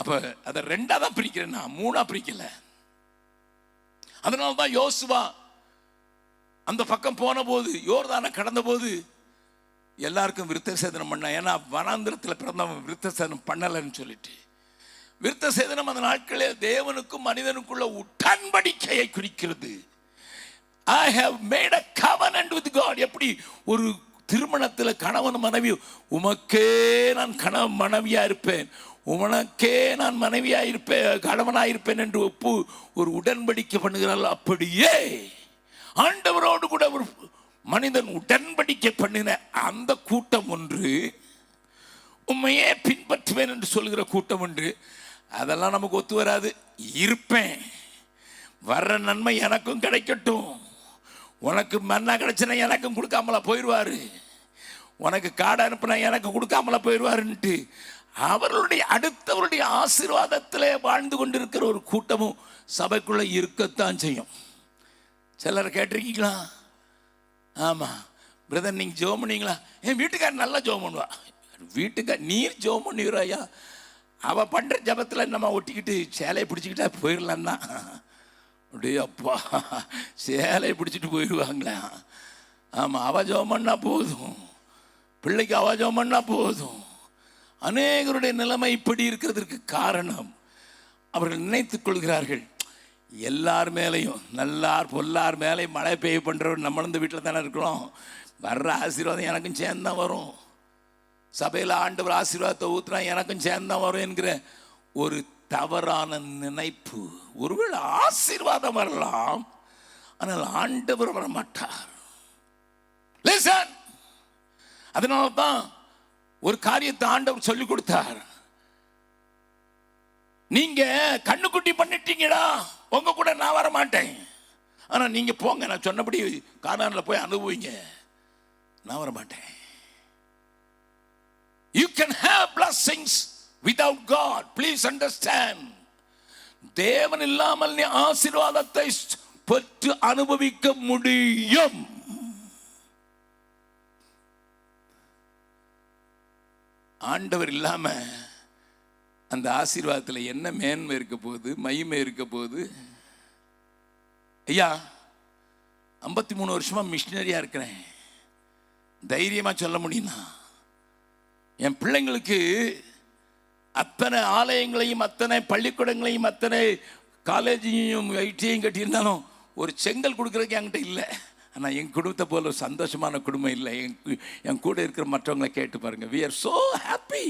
அப்ப அதை 2ஆ தான் பிரிக்கிறேன், நான் 3ஆ பிரிக்கல. அதனால்தான் யோசுவா அந்த பக்கம் போன போது, யோர்தானை கடந்த போது எல்லாருக்கும் விருத்த சேதனம் பண்ண. ஏன்னா வனாந்திரத்தில் பிறந்தவன் விருத்த சேதனம் பண்ணலன்னு சொல்லிட்டு. விருத்த சேதனம் அந்த நாட்களில் தேவனுக்கும் மனிதனுக்குள்ள உடன்படிக்கையை குறிக்கிறது. I have made a covenant with God. எப்படி ஒரு திருமணத்தில் கணவன் மனைவி, உமக்கே நான் கணவன் மனைவியா இருப்பேன், உனக்கே நான் மனைவியா இருப்பேன், கணவனாயிருப்பேன் என்று ஒரு உடன்படிக்கை பண்ணுகிறாள். அப்படியே ஆண்டவரோடு கூட ஒரு மனிதன் உடன்படிக்கை பண்ணின அந்த கூட்டம் ஒன்று, உண்மையே பின்பற்றுவேன் என்று சொல்கிற கூட்டம் ஒன்று. அதெல்லாம் நமக்கு ஒத்து வராது. இருப்பேன், வர்ற நன்மை எனக்கும் கிடைக்கட்டும், உனக்கு மன்னா கிடைச்சினா எனக்கும் கொடுக்காமல போயிடுவாரு, உனக்கு காடை அனுப்புனா எனக்கு கொடுக்காமல போயிடுவாருன்ட்டு அவர்களுடைய அடுத்தவருடைய ஆசீர்வாதத்திலே வாழ்ந்து கொண்டிருக்கிற ஒரு கூட்டமும் சபைக்குள்ள இருக்கத்தான் செய்யும். சிலர் கேட்டிருக்கீங்களா? ஆமாம் பிரதர், நீங்கள் ஜோம் பண்ணுவீங்களா? என் வீட்டுக்காரர் நல்லா ஜோம் பண்ணுவா. வீட்டுக்கார் நீர் ஜோம் பண்ணுவீராயா? அவள் பண்ணுற ஜபத்தில் நம்ம ஒட்டிக்கிட்டு சேலையை பிடிச்சிக்கிட்டா போயிடலான்னா, அப்படியே அப்பா சேலையை பிடிச்சிட்டு போயிடுவாங்களா? ஆமாம், அவள் ஜோம் பண்ணால் போதும், பிள்ளைக்கு அவள் ஜோம் பண்ணால் போதும். அநேகருடைய நிலைமை இப்படி இருக்கிறதுக்கு காரணம், அவர்கள் நினைத்துக் கொள்கிறார்கள் எல்லார் மேலேயும், நல்லார் பொல்லார் மேலேயும் மழை பெய்ய பண்ணுறவர் நம்மளும் இந்த வீட்டில் தானே இருக்கிறோம், வர்ற ஆசீர்வாதம் எனக்கும் சேர்ந்தான் வரும், சபையில் ஆண்டவர் ஆசீர்வாதத்தை ஊற்றுனா எனக்கும் சேர்ந்தான் வரும் என்கிற ஒரு தவறான நினைப்பு. ஒருவேளை ஆசீர்வாதம் வரலாம், ஆனால் ஆண்டவர் வர மாட்டார். அதனால தான் ஒரு காரியத்தை ஆண்டவர் சொல்லிக் கொடுத்தார். நீங்க கண்ணுக்குட்டி பண்ணிட்டீங்கடா, உங்க கூட நான் வர மாட்டேன், ஆனா நீங்க போங்க, நான் சொன்னபடி கானான்ல போய் அனுபவிங்க, நான் வர மாட்டேன். You can have blessings without God. Please understand. தேவன் இல்லாமல் நீ ஆசீர்வாதத்தை பெற்று அனுபவிக்க முடியும். ஆண்டவர் இல்லாம அந்த ஆசீர்வாதத்தில் என்ன மேன்மை இருக்க போகுது, மகிமை இருக்க போகுது? ஐயா 53 வருஷமா மிஷினரியா இருக்கிறேன், தைரியமா சொல்ல முடியுமா? என் பிள்ளைங்களுக்கு அத்தனை ஆலயங்களையும் அத்தனை பள்ளிக்கூடங்களையும் அத்தனை காலேஜையும் ஐடியையும் கட்டியிருந்தாலும் ஒரு செங்கல் கொடுக்குறதுக்கு என்கிட்ட இல்லை. ஆனால் என் குடும்பத்தை போல ஒரு சந்தோஷமான குடும்பம் இல்லை. என் கூட இருக்கிற மற்றவங்களை கேட்டு பாருங்க. we are so happy.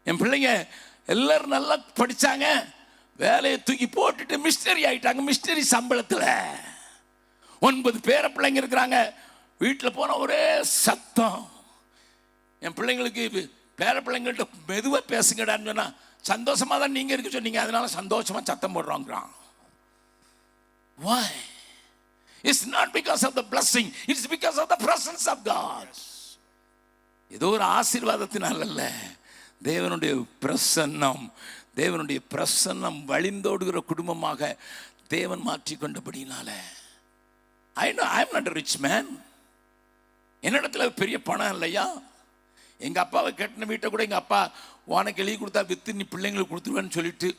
என் பிள்ளைங்க எல்லாரும் நல்லா படித்தாங்க, வேலையை தூக்கி போட்டுட்டு மிஷினரி ஆகிட்டாங்க. மிஷினரி சம்பளத்தில் 9 பேர பிள்ளைங்க இருக்கிறாங்க. வீட்டில் போன ஒரே சத்தம். என் பிள்ளைங்களுக்கு பேர பிள்ளைங்கள்ட்ட மெதுவாக பேசுங்கடான்னு சொன்னால் சந்தோஷமாக தான் நீங்கள் இருக்க சொன்னீங்க, அதனால சந்தோஷமாக சத்தம் போடுறாங்கிறான். Why? It's not because of the blessing, it's because of the presence of God. ஏதோ ஒரு ஆசீர்வாதத்தினால் அல்ல, தேவனுடைய பிரசன்னம், தேவனுடைய பிரசன்னம் வழிந்தோடுகிற குடும்பமாக தேவன் மாற்றிக்கொண்டபடினால. I know I am not a rich man. என்னிடத்துல பெரிய பணம் இல்லையா? எங்கள் அப்பாவை கட்டின வீட்டை கூட எங்கள் அப்பா உனக்கு எழுதி கொடுத்தா விற்று நீ பிள்ளைங்களுக்கு கொடுத்துருவேன்னு சொல்லிட்டு,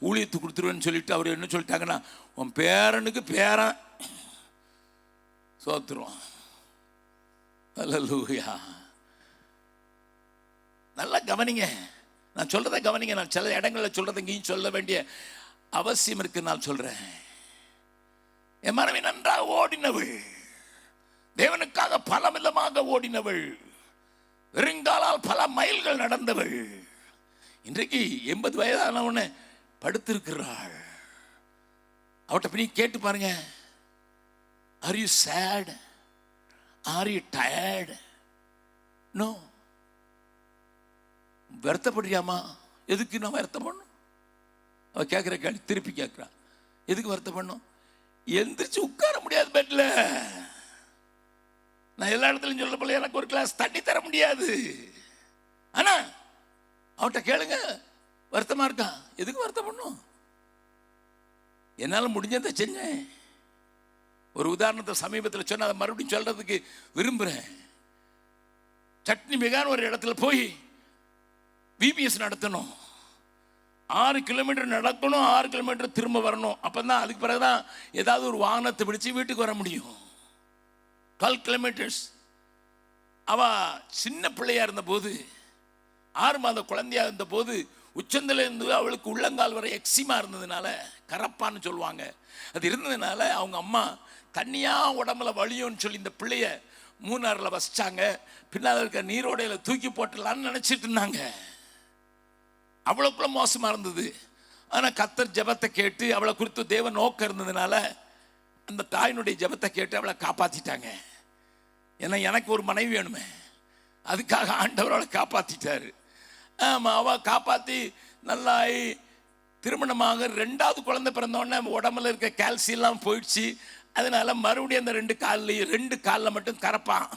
ஊழியத்துக்கு கொடுத்துருவேன்னு சொல்லிட்டு அவர் என்ன சொல்லிட்டாங்கன்னா, உன் பேரனுக்கு பேரன் சோத்துருவான். அல்லேலூயா. நல்லா கவனிங்க, நான் சொல்றதை கவனிங்க. நான் சில இடங்களில் சொல்றதை இங்கேயும் சொல்ல வேண்டிய அவசியம் இருக்கு. நான் சொல்றேன், என் மனைவி நன்றாக ஓடினவள், தேவனுக்காக பலவிதமாக ஓடினவள், வெறுங்காலால் பல மைல்கள் நடந்தவள். இன்றைக்கு 80 வயதானவன படுத்திருக்கிறாள். அவட்ட போய் கேட்டு பாருங்க, are you sad? Are you tired? No. வருத்தப்படுறியாமா? எதுக்கு நான் வருத்தப்படணும்? அவ கேட்குற கேள்வி திருப்பி கேட்குறா, எதுக்கு வருத்தப்படணும்? எந்திரிச்சு உட்கார முடியாது பெட்ல. நான் எல்லா இடத்துலையும் சொல்ல போல எனக்கு ஒரு கிளாஸ் தண்ணி தர முடியாது. ஆனா அவட்ட கேளுங்க, வருத்தமா இருக்கா? எதுக்கு வருத்தம் பண்ணும்? என்னால் முடிஞ்சதை செஞ்சேன். ஒரு உதாரணத்தை சமீபத்தில் சொன்ன, அதை மறுபடியும் சொல்றதுக்கு விரும்புகிறேன். சட்னி மிகான ஒரு இடத்துல போய் விபிஎஸ் நடத்தணும். 6 கிலோமீட்டர் நடக்கணும், 6 கிலோமீட்டர் திரும்ப வரணும். அப்போ தான் அதுக்கு பிறகு தான் ஏதாவது ஒரு வாகனத்தை பிடிச்சி வீட்டுக்கு வர முடியும். 12 கிலோமீட்டர்ஸ். அவள் சின்ன பிள்ளையாக இருந்தபோது, 6 மாத குழந்தையாக இருந்தபோது, உச்சந்திலிருந்து அவளுக்கு உள்ளங்கால் வரை எக்ஸிமா இருந்ததுனால, கரப்பான்னு சொல்லுவாங்க, அது இருந்ததுனால அவங்க அம்மா தண்ணியாக உடம்புல வலியும்னு சொல்லி இந்த பிள்ளைய மூணாறில் வசிச்சாங்க. பின்னால் இருக்க நீரோடையில் தூக்கி போட்டலான்னு நினச்சிட்டு இருந்தாங்க. அவ்வளோக்குள்ள மோசமாக இருந்தது. ஆனால் கர்த்தர் ஜெபத்தை கேட்டு அவளை குறித்து தேவ நோக்கம் இருந்ததுனால அந்த தாயினுடைய ஜெபத்தை கேட்டு அவளை காப்பாத்திட்டாங்க. ஏன்னா எனக்கு ஒரு மனைவி வேணுமே, அதுக்காக ஆண்டவர் அவளை காப்பாத்திட்டாரு. ஆமா, அவ காப்பாத்தி நல்லா திருமணமாக 2வது குழந்தை பிறந்தோடனே உடம்புல இருக்க கால்சியெல்லாம் போயிடுச்சு. அதனால மறுபடியும் அந்த 2 காலில் மட்டும் கரப்பான்.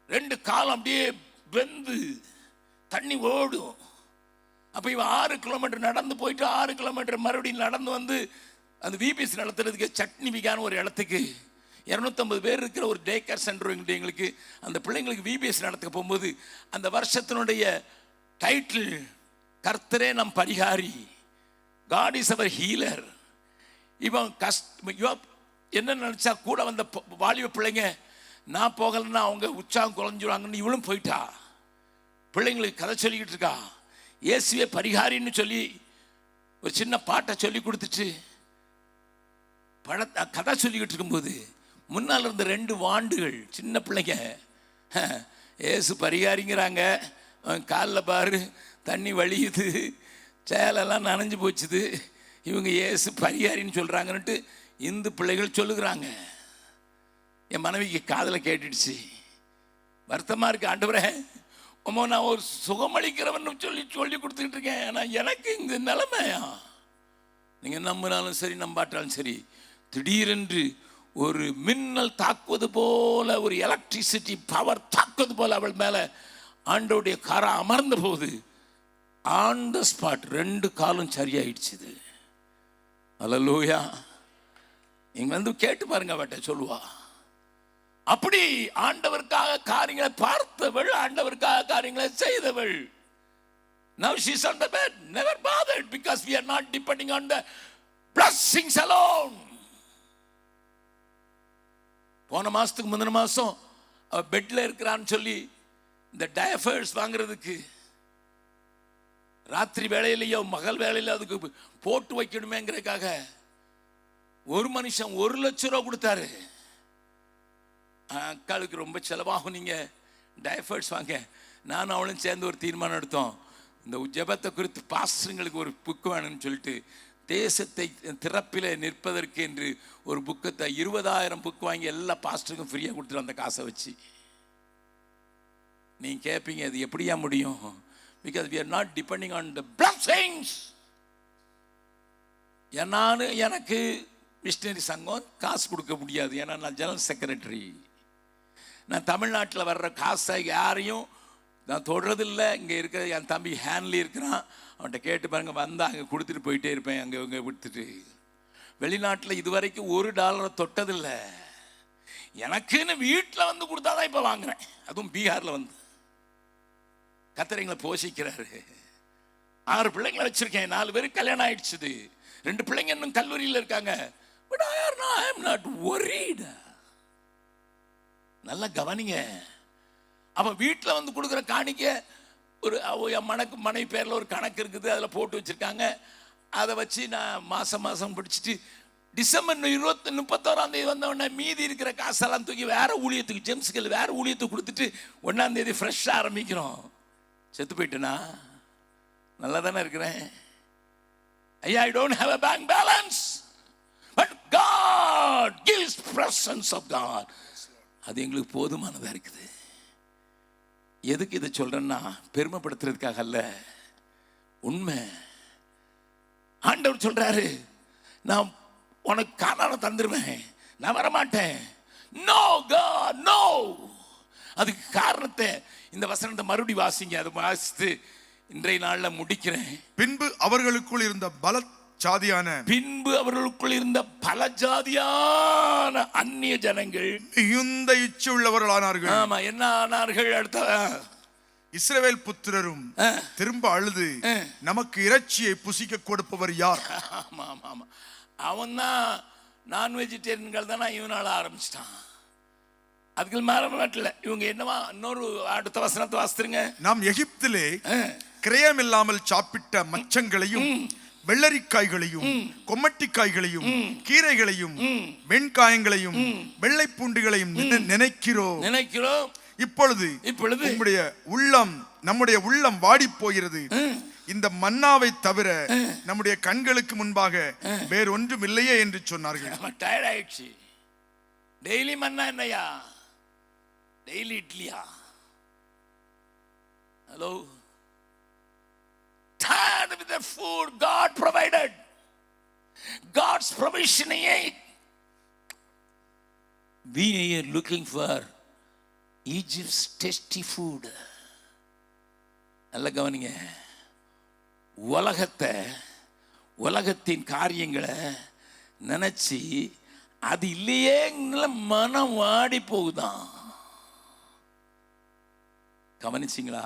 2 காலம் அப்படியே வெந்து தண்ணி ஓடும். அப்போ இவன் 6 கிலோமீட்டர் நடந்து போயிட்டு 6 கிலோமீட்டர் மறுபடியும் நடந்து வந்து அந்த விபிஎஸ் நடத்துறதுக்கு சட்னி விகான ஒரு இடத்துக்கு 250 பேர் இருக்கிற ஒரு டே கேர் சென்டர் எங்களுக்கு. அந்த பிள்ளைங்களுக்கு விபிஎஸ் நடத்த போகும்போது அந்த வருஷத்தினுடைய டைட்டில் கர்த்தரே நம் பரிகாரி, காட் இஸ் அவர் ஹீலர். இவன் என்ன நினைச்சா கூட வந்த வாலிப பிள்ளைங்க நான் போகலன்னா அவங்க உற்சாகம் குறைஞ்சிடுவாங்கன்னு இவளும் போயிட்டா. பிள்ளைங்களுக்கு கதை சொல்லிக்கிட்டு இருக்கா. இயேசுவே பரிகாரின்னு சொல்லி ஒரு சின்ன பாட்டை சொல்லி கொடுத்துட்டு கதை சொல்லிக்கிட்டு இருக்கும்போது முன்னால் இருந்த 2 வாண்டுகள் சின்ன பிள்ளைங்க இயேசு பரிகாரிங்கிறாங்க, காலில் பாரு தண்ணி வலியுது, சேலெல்லாம் நனைஞ்சு போச்சுது, இவங்க இயேசு பரிகாரின்னு சொல்கிறாங்கன்னுட்டு இந்து பிள்ளைகள் சொல்லுகிறாங்க. என் மனைவிக்கு காதில் கேட்டுடுச்சு. வருத்தமாக இருக்கு. ஆண்டவரே, நான் ஒரு சுகமளிக்கிறவன் சொல்லி கொடுத்துக்கிட்டு இருக்கேன். ஆனால் எனக்கு இந்த நிலைமையா, நீங்கள் நம்பினாலும் சரி நம்பாட்டாலும் சரி, திடீரென்று ஒரு மின்னல் தாக்குவது போல, ஒரு எலக்ட்ரிசிட்டி பவர் தாக்குவது போல அவள் மேலே ஆண்டோடைய கரம் அமர்ந்த போது ஆன் த ஸ்பாட் 2 காலும் சரியாயிடுச்சு. அல்லேலூயா. நீங்க வந்து கேட்டு பாருங்க, அவட்ட சொல்லுவா. அப்படி ஆண்டவருக்காக காரியங்களை பார்த்தவள், ஆண்டவருக்காக காரியங்களை செய்தவள். Now she's on the bed, never bothered, because we are not depending on the blessings alone. போன மாசத்துக்கு முந்தின மாசம் அவ பெட்ல இருக்கிறான்னு சொல்லி இந்த டயஃபர்ஸ் வாங்குறதுக்கு ராத்திரி வேளையிலையோ மகள் வேளையில அதுக்கு போட்டு வைக்கணுமேங்கிறதுக்காக ஒரு மனுஷன் 1 லட்சம் ரூபா கொடுத்தாரு. அக்காளுக்கு ரொம்ப செலவாகும், நீங்க டயஃபர்ஸ் வாங்க. நானும் அவளும் சேர்ந்து ஒரு தீர்மானம் எடுத்தோம். இந்த ஜெபத்தை குறித்து பாஸ்டருங்களுக்கு ஒரு புக் வேணும்னு சொல்லிட்டு தேசத்தை திறப்பில் நிற்பதற்கு என்று ஒரு புக்கத்தை 20,000 புக் வாங்கி எல்லா பாஸ்டருக்கும் ஃப்ரீயாக கொடுத்துரு அந்த காசை வச்சு. நீங்க கேட்பீங்க, அது எப்படியா முடியும்? Because we are not depending on the blessings. எனக்கு மிஷனரி சங்கம் காசு கொடுக்க முடியாது. ஏன்னா நான் ஜெனரல் செக்ரட்டரி. நான் தமிழ்நாட்டில் வர்ற காசை யாரையும் நான் தொடுறதில்லை. இங்கே இருக்கிற என் தம்பி ஹேன்லி இருக்கிறான், அவன்கிட்ட கேட்டு பாருங்க, வந்தால் அங்கே கொடுத்துட்டு போயிட்டே இருப்பேன். அங்கே இங்கே கொடுத்துட்டு வெளிநாட்டில் இதுவரைக்கும் $1 தொட்டதில்லை. எனக்குன்னு வீட்டில் வந்து கொடுத்தாதான் இப்போ வாங்குறேன். அதுவும் பீகாரில் வந்து கத்தரைங்களை போஷிக்கிறாரு. 6 பிள்ளைங்களை வச்சிருக்கேன். 4 பேருக்கு கல்யாணம் ஆயிடுச்சுது. 2 பிள்ளைங்க இன்னும் கல்லூரியில் இருக்காங்க. But I am not worried. நல்லா கவனிங்க. அவ வீட்டில் வந்து கொடுக்குற காணிக்க ஒரு மனைவி பேரில் ஒரு கணக்கு இருக்குது, அதில் போட்டு வச்சிருக்காங்க. அதை வச்சு நான் மாதம் பிடிச்சிட்டு டிசம்பர் 31ஆம் தேதி வந்தவுடனே மீதி இருக்கிற காசெல்லாம் தூக்கி வேற ஊழியத்துக்கு, ஜெம்ஸ்கள் வேற ஊழியத்துக்கு கொடுத்துட்டு 1ஆம் தேதி ஃப்ரெஷ்ஷாக ஆரம்பிக்கிறோம். செத்து போயிட்டேனா? நல்லா தானே இருக்கிறேன். ஐயா, I don't have a bank balance, but God gives presence of God. அது எங்களுக்கு போதுமானதா இருக்குது. எதுக்கு இதை சொல்றேன்னா, பெருமைப்படுத்துறதுக்காக அல்ல, உண்மை. ஆண்டவர் சொல்றாரு, நான் உனக்கு கானானை தந்துருவேன், நான் வரமாட்டேன். No God no. அதுக்கு காரணத்தை இந்த வசனத்தை மறுபடி வாசிங்க. அதை வாசித்து இன்றைய நாள்ல முடிக்கிறேன். பின்பு அவர்களுக்குள் இருந்த பல ஜாதியான அந்நிய ஜனங்கள் மிகுந்த இச்சை உள்ளவர்களானார்கள். ஆமா, என்ன ஆனார்கள்? அடுத்த இஸ்ரவேல் புத்திரரும் திரும்ப அழுது, நமக்கு இறைச்சியை புசிக்க கொடுப்பவர் யார்? ஆமா ஆமா ஆமா, அவன் தான் நான் வெஜிடேரியன்கள் தானே இவனால ஆரம்பிச்சிட்டான். அதுக்கு மாறல. இவங்க என்னவா, இன்னொரு அடுத்த வசனத்தை வாசித்துருங்க. நாம் எகிப்திலே கிரயம் இல்லாமல் சாப்பிட்ட மச்சங்களையும் வெள்ளரிக்காய்களையும் கொம்மட்டிக்காய்களையும் கீரைகளையும் வெண்காயங்களையும் வெள்ளை பூண்டுகளையும் நினைக்கிறோம். இப்பொழுது நம்முடைய உள்ளம் வாடி போகிறது. இந்த மன்னாவை தவிர நம்முடைய கண்களுக்கு முன்பாக வேறொன்றும் இல்லையே என்று சொன்னார்கள். டயர்ட் ஆயிடுச்சு. டெய்லி மன்னா என்னையா? டெய்லி இட்லியா? Hello, tired with the food God provided. God's provision ate. We are looking for Egypt's tasty food. நல்ல கவனிங்க. உலகத்தின் காரியங்களை நினைச்சு அது இல்லையே மனம் வாடி போகுதான். கவனிச்சிங்களா?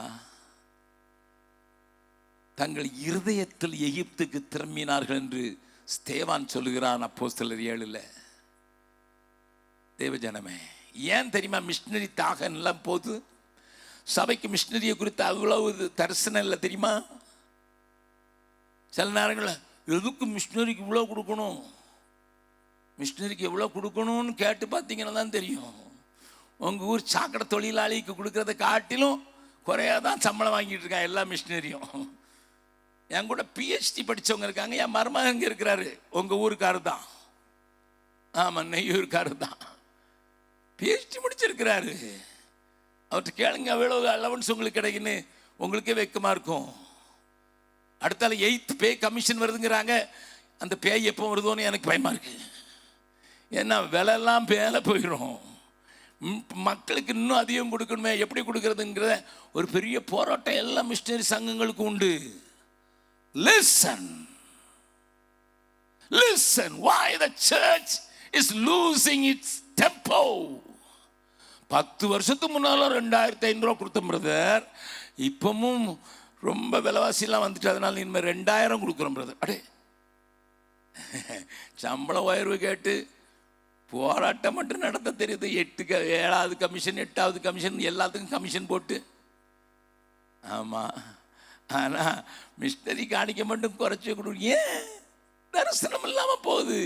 தங்கள் இருதயத்தில் எகிப்துக்கு திரும்பினார்கள் என்று ஸ்தேவான் சொல்லுகிறான் அப்போஸ்தலர் 7. தேவஜனமே, ஏன் தெரியுமா மிஷினரி தாகம் எல்லாம் போது? சபைக்கு மிஷினரியை குறித்து அவ்வளவு தரிசனம் இல்லை தெரியுமா? சில நேரங்களில் எதுக்கு மிஷினரிக்கு இவ்வளோ கொடுக்கணும், மிஷினரிக்கு எவ்வளோ கொடுக்கணும்னு கேட்டு பார்த்தீங்கன்னா தான் தெரியும். உங்கள் ஊர் சாக்கடை தொழிலாளிக்கு கொடுக்கறத காட்டிலும் குறையாக தான் சம்பளம் வாங்கிட்டு இருக்காங்க எல்லா மிஷினரியும். என் கூட பிஹெச்டி படித்தவங்க இருக்காங்க. என் மருமகன் இங்கே இருக்கிறாரு, உங்கள் ஊருக்காரு தான். ஆமாம், நெய்யூருக்காரு தான், பிஹெச்டி முடிச்சிருக்கிறாரு. அவர்கிட்ட கேளுங்க எவ்வளோ அலவன்ஸ் உங்களுக்கு கிடைக்குன்னு, உங்களுக்கே வெக்கமாக இருக்கும். அடுத்தால 8th பே கமிஷன் வருதுங்கிறாங்க. அந்த பே எப்போ வருதோன்னு எனக்கு பயமாக இருக்கு. ஏன்னா விலையெல்லாம் மேலே போயிடும். மக்களுக்கு இன்னும் அதிகம் கொடுக்கணுமே, எப்படி கொடுக்கறதுங்கிற ஒரு பெரிய போராட்டம் எல்லா மிஷினரி சங்கங்களுக்கு உண்டு. Listen, why the church is losing its tempo. 10 வருஷத்துக்கு முன்னால 2500 ரூபா கொடுத்த பிரதர், இப்பவும் ரொம்ப விலைவாசிலாம் வந்துட்டு, அதனால இனிமேல் 2000 கொடுக்குறோம் பிரதர். அடே, சம்பள உயர்வு கேட்டு போராட்டம் மட்டும் நடத்த தெரியுது. 7வது கமிஷன் 8வது கமிஷன் எல்லாத்துக்கும் கமிஷன் போட்டு. ஆமாம், ஆனால் மிஷினரி காணிக்க மட்டும் குறைச்சி கொடுக்கும். ஏன்? தரிசனம் இல்லாமல் போகுது.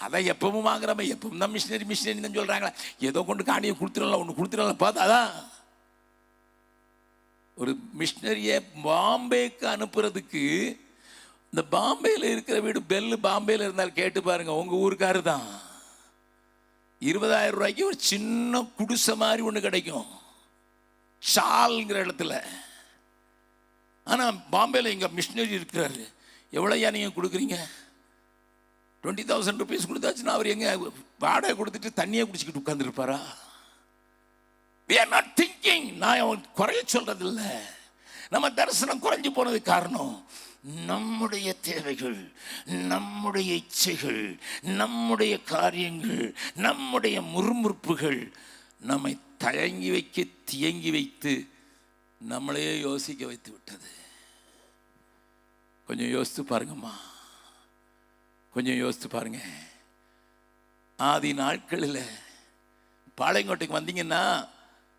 அதான் எப்பவும் வாங்குறம, எப்பவும் தான் மிஷினரி தான் சொல்கிறாங்களா. ஏதோ கொண்டு காணியை கொடுத்துடலாம், ஒன்று கொடுத்துடலாம் பார்த்தா. அதான் ஒரு மிஷினரியை பாம்பேக்கு அனுப்புறதுக்கு, இந்த பாம்பேயில் இருக்கிற வீடு பெல்லு பாம்பேயில் இருந்தால் கேட்டு பாருங்க, உங்கள் ஊருக்காரு தான். 20,000 ரூபாய்க்கு ஒரு சின்ன குடிசை மாதிரி ஒன்று கிடைக்கும் ஷால்ங்கிற இடத்துல. ஆனால் பாம்பேயில் எங்கள் மிஷினரி இருக்கிறாரு. எவ்வளோயா நீங்கள் கொடுக்குறீங்க? 20,000 rupees கொடுத்தாச்சுன்னா அவர் எங்கே வாடகை கொடுத்துட்டு தண்ணியை குடிச்சிக்கிட்டு உட்காந்துருப்பாரா? We are not thinking. நான் அவன் குறைய சொல்றதில்ல. நம்ம தரிசனம் குறைஞ்சு போனது காரணம் நம்முடைய தேவைகள், நம்முடைய இச்சைகள், நம்முடைய காரியங்கள், நம்முடைய முறுமுறுப்புகள் நம்மை தியங்கி வைத்து நம்மளையே யோசிக்க வைத்து விட்டது. கொஞ்சம் யோசித்து பாருங்கம்மா, கொஞ்சம் யோசித்து பாருங்க. ஆதி நாட்களில் பாளையங்கோட்டைக்கு வந்தீங்கன்னா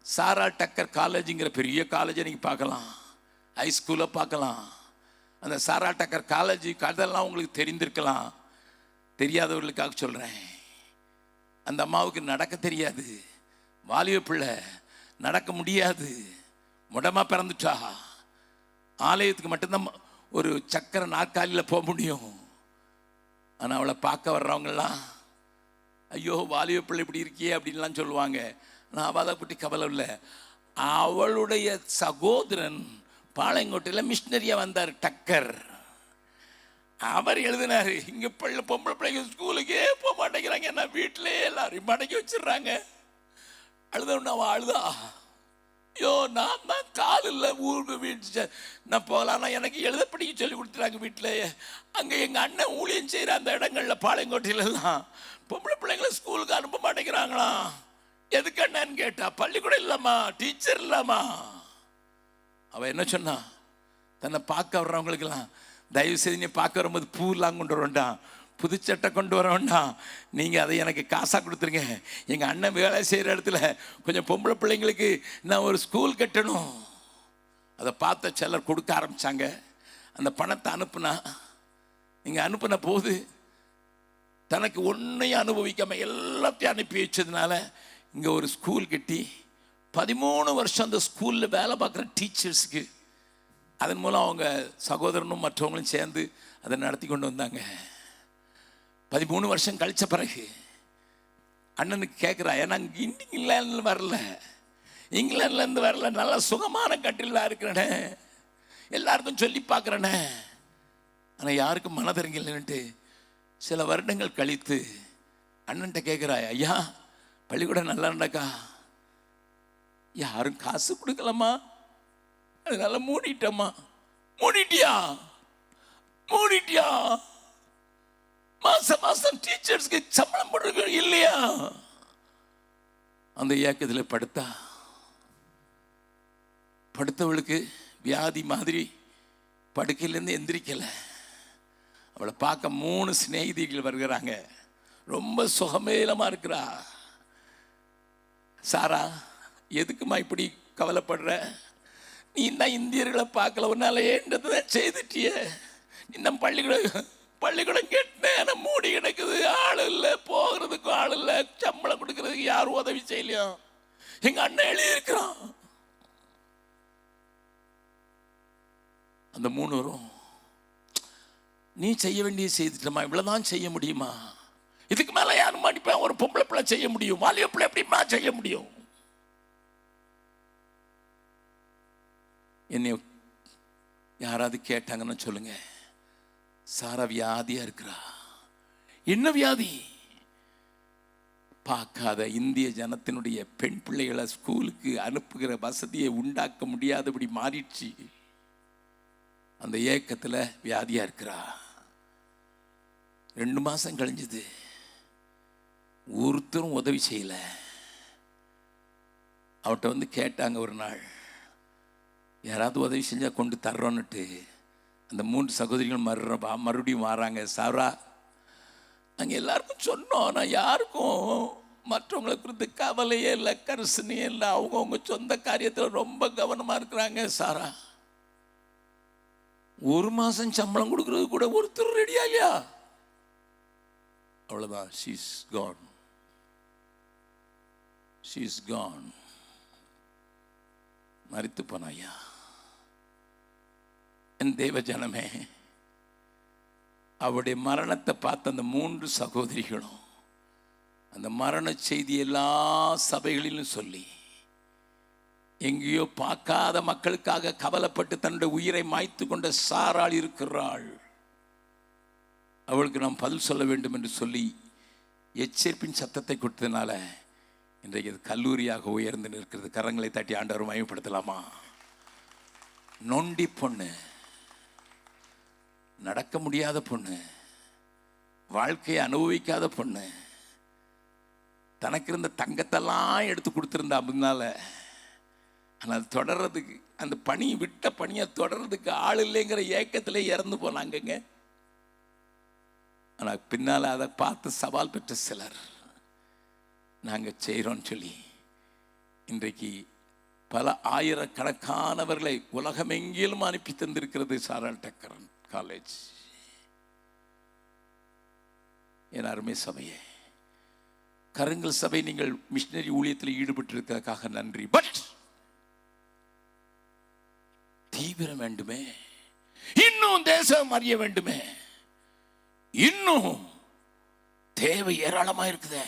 சாரா டக்கர் காலேஜுங்கிற பெரிய காலேஜை நீங்கள் பார்க்கலாம், ஹைஸ்கூலை பார்க்கலாம். அந்த சாரா டக்கர் காலேஜ் கதெல்லாம் உங்களுக்கு தெரிந்திருக்கலாம். தெரியாதவர்களுக்காக சொல்கிறேன். அந்த அம்மாவுக்கு நடக்க தெரியாது, வாலிப பிள்ளை, நடக்க முடியாது, முடமா பிறந்துட்டா. ஆலயத்துக்கு மட்டும்தான் ஒரு சக்கர நாற்காலியில் போக முடியும். ஆனால் அவளை பார்க்க வர்றவங்கெல்லாம் ஐயோ வாலிப பிள்ளை இப்படி இருக்கியே அப்படின்லாம் சொல்லுவாங்க. நான் அவளை பற்றி கவலை இல்லை. அவளுடைய சகோதரன் பாளையங்கோட்டையில் மிஷினரியாக வந்தார், டக்கர். அவர் எழுதினார், இங்கே பொம்பளை பிள்ளைங்க ஸ்கூலுக்கே போக மாட்டேங்கிறாங்க, என்ன வீட்டிலே எல்லாரும் மடக்கி வச்சிடுறாங்க. அழுதவன் அவன் அழுதா, ஐயோ நான் தான் கால் இல்லை, ஊருக்கு வீட்டு நான் போகலான்னா எனக்கு எழுத படிக்க சொல்லி கொடுத்துறாங்க வீட்டில். அங்கே எங்கள் அண்ணன் ஊழியம் செய்கிற அந்த இடங்களில் பாளையங்கோட்டையிலலாம் பொம்பளை பிள்ளைங்களை ஸ்கூலுக்கு அனுப்ப மாட்டேங்கிறாங்களா. எதுக்கு அண்ணன்னு கேட்டா, பள்ளிக்கூடம் இல்லைம்மா, டீச்சர் இல்லாமா. அவள் என்ன சொன்னா, தன்னை பார்க்க வர்றவங்களுக்கெல்லாம் தயவு செய்து நீ பார்க்க வரும்போது பூலாம் கொண்டு வர வேண்டாம், புதுச்சட்டை கொண்டு வர வேண்டாம், நீங்கள் அதை எனக்கு காசாக கொடுத்துருங்க. எங்கள் அண்ணன் வேலை செய்கிற இடத்துல கொஞ்சம் பொம்பளை பிள்ளைங்களுக்கு நான் ஒரு ஸ்கூல் கட்டணும். அதை பார்த்த சிலர் கொடுக்க ஆரம்பித்தாங்க. அந்த பணத்தை அனுப்புனா, நீங்கள் அனுப்பின போது தனக்கு ஒன்றையும் அனுபவிக்காமல் எல்லாத்தையும் அனுப்பி வச்சதுனால இங்கே ஒரு ஸ்கூல் கட்டி 13 வருஷம் அந்த ஸ்கூலில் வேலை பார்க்குற டீச்சர்ஸுக்கு அதன் மூலம் அவங்க சகோதரனும் மற்றவங்களும் சேர்ந்து அதை நடத்தி கொண்டு வந்தாங்க. 13 வருஷம் கழிச்ச பிறகு அண்ணனுக்கு கேட்குறா, ஏன்னா இங்கிலாந்துல வரல, இங்கிலாந்துலேருந்து வரல, நல்லா சுகமான கட்டிலாம் இருக்கிறேனே, எல்லாருக்கும் சொல்லி பார்க்குறேனே, ஆனால் யாருக்கும் மனதிறங்கலைன்ட்டு சில வருடங்கள் கழித்து அண்ணன்ட்ட கேட்குறா, ஐயா பள்ளிக்கூடம் நல்லா இருந்தாக்கா? யாரும் காசு கொடுக்கலம்மா, அதனால மூடிட்டம்மா. மூடிட்டியா? மாசம் மாசம் டீச்சர்ஸ்க்கு சம்பளம் போடுறது இல்லையா? அந்த இயக்கத்தில் படுத்தவளுக்கு வியாதி மாதிரி படுக்கையிலேருந்து எந்திரிக்கலை. அவளை பார்க்க 3 சிநேகிதிகள் வருகிறாங்க. ரொம்ப சுகமேலமாக இருக்கிறா. சாரா, எதுக்குமா இப்படி கவலைப்படுற? நீ தான் இந்தியர்களை பார்க்கல, உன்னால ஏண்டதை செய்துட்டிய. இன்னும் பள்ளிக்கூடம் கேட்டேன், மூடி கிடக்குது, ஆள் இல்லை, போகிறதுக்கு ஆள் இல்லை, சம்பளம் கொடுக்கறதுக்கு யாரும் உதவி செய்யலையா? எங்க அண்ணன் எழுதியிருக்கிறான். அந்த 3 வரும், நீ செய்ய வேண்டிய செய்துட்டமா, இவ்வளவுதான் செய்ய முடியுமா? இதுக்கு மேல யாரும் மாட்டிப்பேன்? ஒரு பொம்பளை பிள்ளை செய்ய முடியும், வாலிய பிள்ளை எப்படிமா செய்ய முடியும்? என்னை யாராவது கேட்டாங்கன்னு சொல்லுங்க, சாரா வியாதியா இருக்கிறா. என்ன வியாதி? பார்க்காத இந்திய ஜனத்தினுடைய பெண் பிள்ளைகளை ஸ்கூலுக்கு அனுப்புகிற வசதியை உண்டாக்க முடியாதபடி மாறிடுச்சு. அந்த ஏக்கத்தில் வியாதியா இருக்கிறா. 2 மாசம் கழிஞ்சது, ஒருத்தரும் உதவி செய்யல. அவட்ட வந்து கேட்டாங்க ஒரு நாள், யாராவது உதவி செஞ்சா கொண்டு தர்றோன்னுட்டு. அந்த 3 சகோதரிகள் மறுபடியும் வராங்க. சாரா, நாங்கள் எல்லாருக்கும் சொன்னோம், நான் யாருக்கும் மற்றவங்களை குறித்து கவலையே இல்லை, கரிசனையே இல்லை, அவங்கவுங்க சொந்த காரியத்தில் ரொம்ப கவனமாக இருக்கிறாங்க. சாரா, 1 மாதம் சம்பளம் கொடுக்கறது கூட ஒருத்தர் ரெடியா இல்லையா? அவ்வளோதான், ஷீஸ் கான், மரித்து போனாயா. என் தேவ ஜனமே, அவருடைய மரணத்தை பார்த்த அந்த 3 சகோதரிகளும் அந்த மரண செய்தி எல்லா சபைகளிலும் சொல்லி, எங்கேயோ பார்க்காத மக்களுக்காக கவலைப்பட்டு தன்னுடைய உயிரை மாய்த்து கொண்ட சாராள் இருக்கிறாள், அவளுக்கு நாம் பதில் சொல்ல வேண்டும் என்று சொல்லி எச்சரிப்பின் சத்தத்தை கொடுத்ததுனால இன்றைக்கு அது கல்லூரியாக உயர்ந்து நிற்கிறது. கரங்களை தட்டி ஆண்டவர் மகிமைப்படுத்தலாமா? நொண்டி பொண்ணு, நடக்க முடியாத பொண்ணு, வாழ்க்கையை அனுபவிக்காத பொண்ணு, தனக்கு இருந்த தங்கத்தெல்லாம் எடுத்து கொடுத்துருந்தா அப்படின்னால. ஆனால் தொடர்றதுக்கு, அந்த பணி விட்ட பணியை தொடர்றதுக்கு ஆள் இல்லைங்கிற ஏக்கத்திலே இறந்து போனாங்கங்க. ஆனால் பின்னால் அதை பார்த்து சவால் பெற்ற சிலர் நாங்கள் செய்கிறோன்னு சொல்லி இன்றைக்கு பல ஆயிரக்கணக்கானவர்களை உலகமெங்கிலும் அனுப்பி தந்திருக்கிறது சாராள் டக்கரன் காலேஜ். என் அருமை சபையே, கருங்கல் சபை, நீங்கள் மிஷனரி ஊழியத்தில் ஈடுபட்டிருக்கிறதுக்காக நன்றி. பட் தீவிரம் வேண்டுமே, இன்னும் தேசம் அறிய வேண்டுமே, இன்னும் தேவை ஏராளமா இருக்குதே.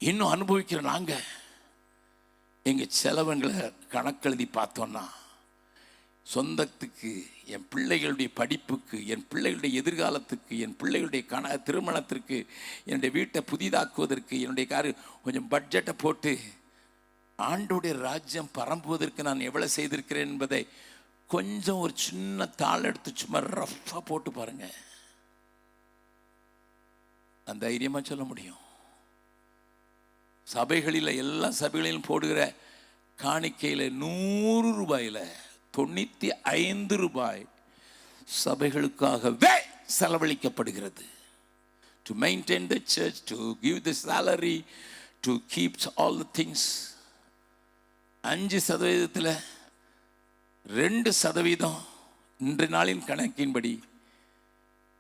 இன்னும் அனுபவிக்கிற நாங்க எங்க செலவுங்களை கணக்கெழுதி பார்த்தோம்னா, சொந்தத்துக்கு, என் பிள்ளைகளுடைய படிப்புக்கு, என் பிள்ளைகளுடைய எதிர்காலத்துக்கு, என் பிள்ளைகளுடைய திருமணத்திற்கு, என்னுடைய வீட்டை புதிதாக்குவதற்கு, என்னுடைய கொஞ்சம் பட்ஜெட்டை போட்டு ஆண்டோடைய ராஜ்யம் பரம்புவதற்கு நான் எவ்வளவு செய்திருக்கிறேன் என்பதை கொஞ்சம் ஒரு சின்ன தாள் எடுத்து சும்மா ரஃப்பாக போட்டு பாருங்க. நான் தைரியமாக சொல்ல முடியும். சபைகளில், எல்லா சபைகளிலும் போடுகிற காணிக்கையில் 100 ரூபாயில் 95 ரூபாய் சபைகளுக்காகவே செலவழிக்கப்படுகிறது. To maintain the church, to give the salary, to keep all the things. 5% 2% இன்றைய நாளின் கணக்கின்படி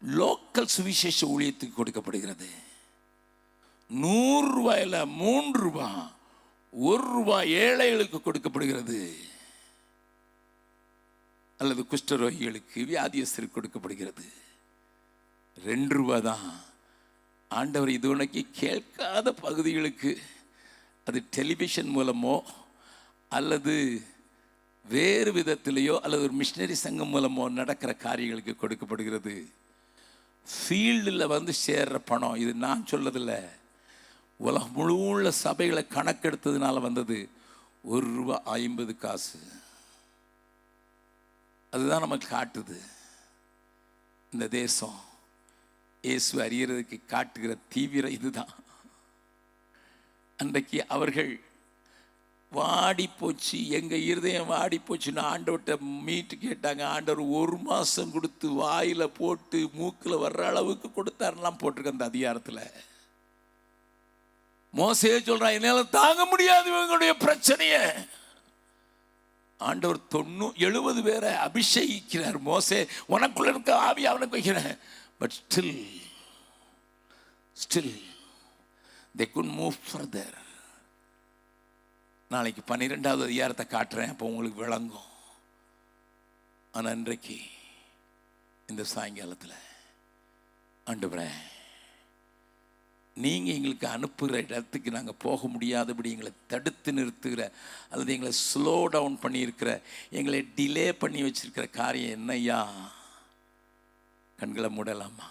லோக்கல் சுவிசேஷ ஊழியத்துக்கு கொடுக்கப்படுகிறது. 100 ரூபாயில் 3 ரூபாய், 1 ரூபாய் ஏழைகளுக்கு கொடுக்கப்படுகிறது. அல்லது குஷ்டரோகிகளுக்கு, வியாதியஸ்தருக்கு கொடுக்கப்படுகிறது. 2 ரூபா தான். ஆண்டவர் இது உனக்கு கேட்காத பகுதிகளுக்கு, அது டெலிவிஷன் மூலமோ அல்லது வேறு விதத்திலேயோ அல்லது ஒரு மிஷினரி சங்கம் மூலமோ நடக்கிற காரியங்களுக்கு கொடுக்கப்படுகிறது. ஃபீல்டில் வந்து சேர்ற பணம், இது நான் சொல்லதில்லை, உலகம் முழுவதுள்ள சபைகளை கணக்கெடுத்ததுனால வந்தது. 1 ரூபா 50 காசு. அதுதான் நமக்கு காட்டுது இந்த தேசம் இயேசு அறியறதுக்கு காட்டுகிற தீவிரம் இதுதான். அன்றைக்கு அவர்கள் வாடி போச்சு, எங்கள் இருதயம் வாடி போச்சுன்னு ஆண்டவர்கிட்ட மீட்டு கேட்டாங்க. ஆண்டவர் 1 மாதம் கொடுத்து வாயில் போட்டு மூக்கில் வர்ற அளவுக்கு கொடுத்தாருலாம் போட்டிருக்க அந்த அதிகாரத்தில். மோசே சொல்றான், என்னால் தாங்க முடியாது இவங்களுடைய பிரச்சனையை. ஆண்டவர் 70 பேரை அபிஷேகிக்கிறார். மோசே, உனக்குள்ள இருக்க ஆவி அவனுக்கு வைக்கிறேன். But still they couldn't move further. நாளைக்கு 12வது அதிகாரத்தை காட்டுறேன், அப்போ உங்களுக்கு விளங்கும். ஆனால் இன்றைக்கு இந்த சாயங்காலத்தில் ஆண்டவரே, நீங்கள் எங்களுக்கு அனுப்புகிற இடத்துக்கு நாங்கள் போக முடியாதபடி எங்களை தடுத்து நிறுத்துகிற அல்லது எங்களை ஸ்லோ டவுன் பண்ணியிருக்கிற, எங்களை டிலே பண்ணி வச்சிருக்கிற காரியம் என்னையா? கண்களை மூடலாமா?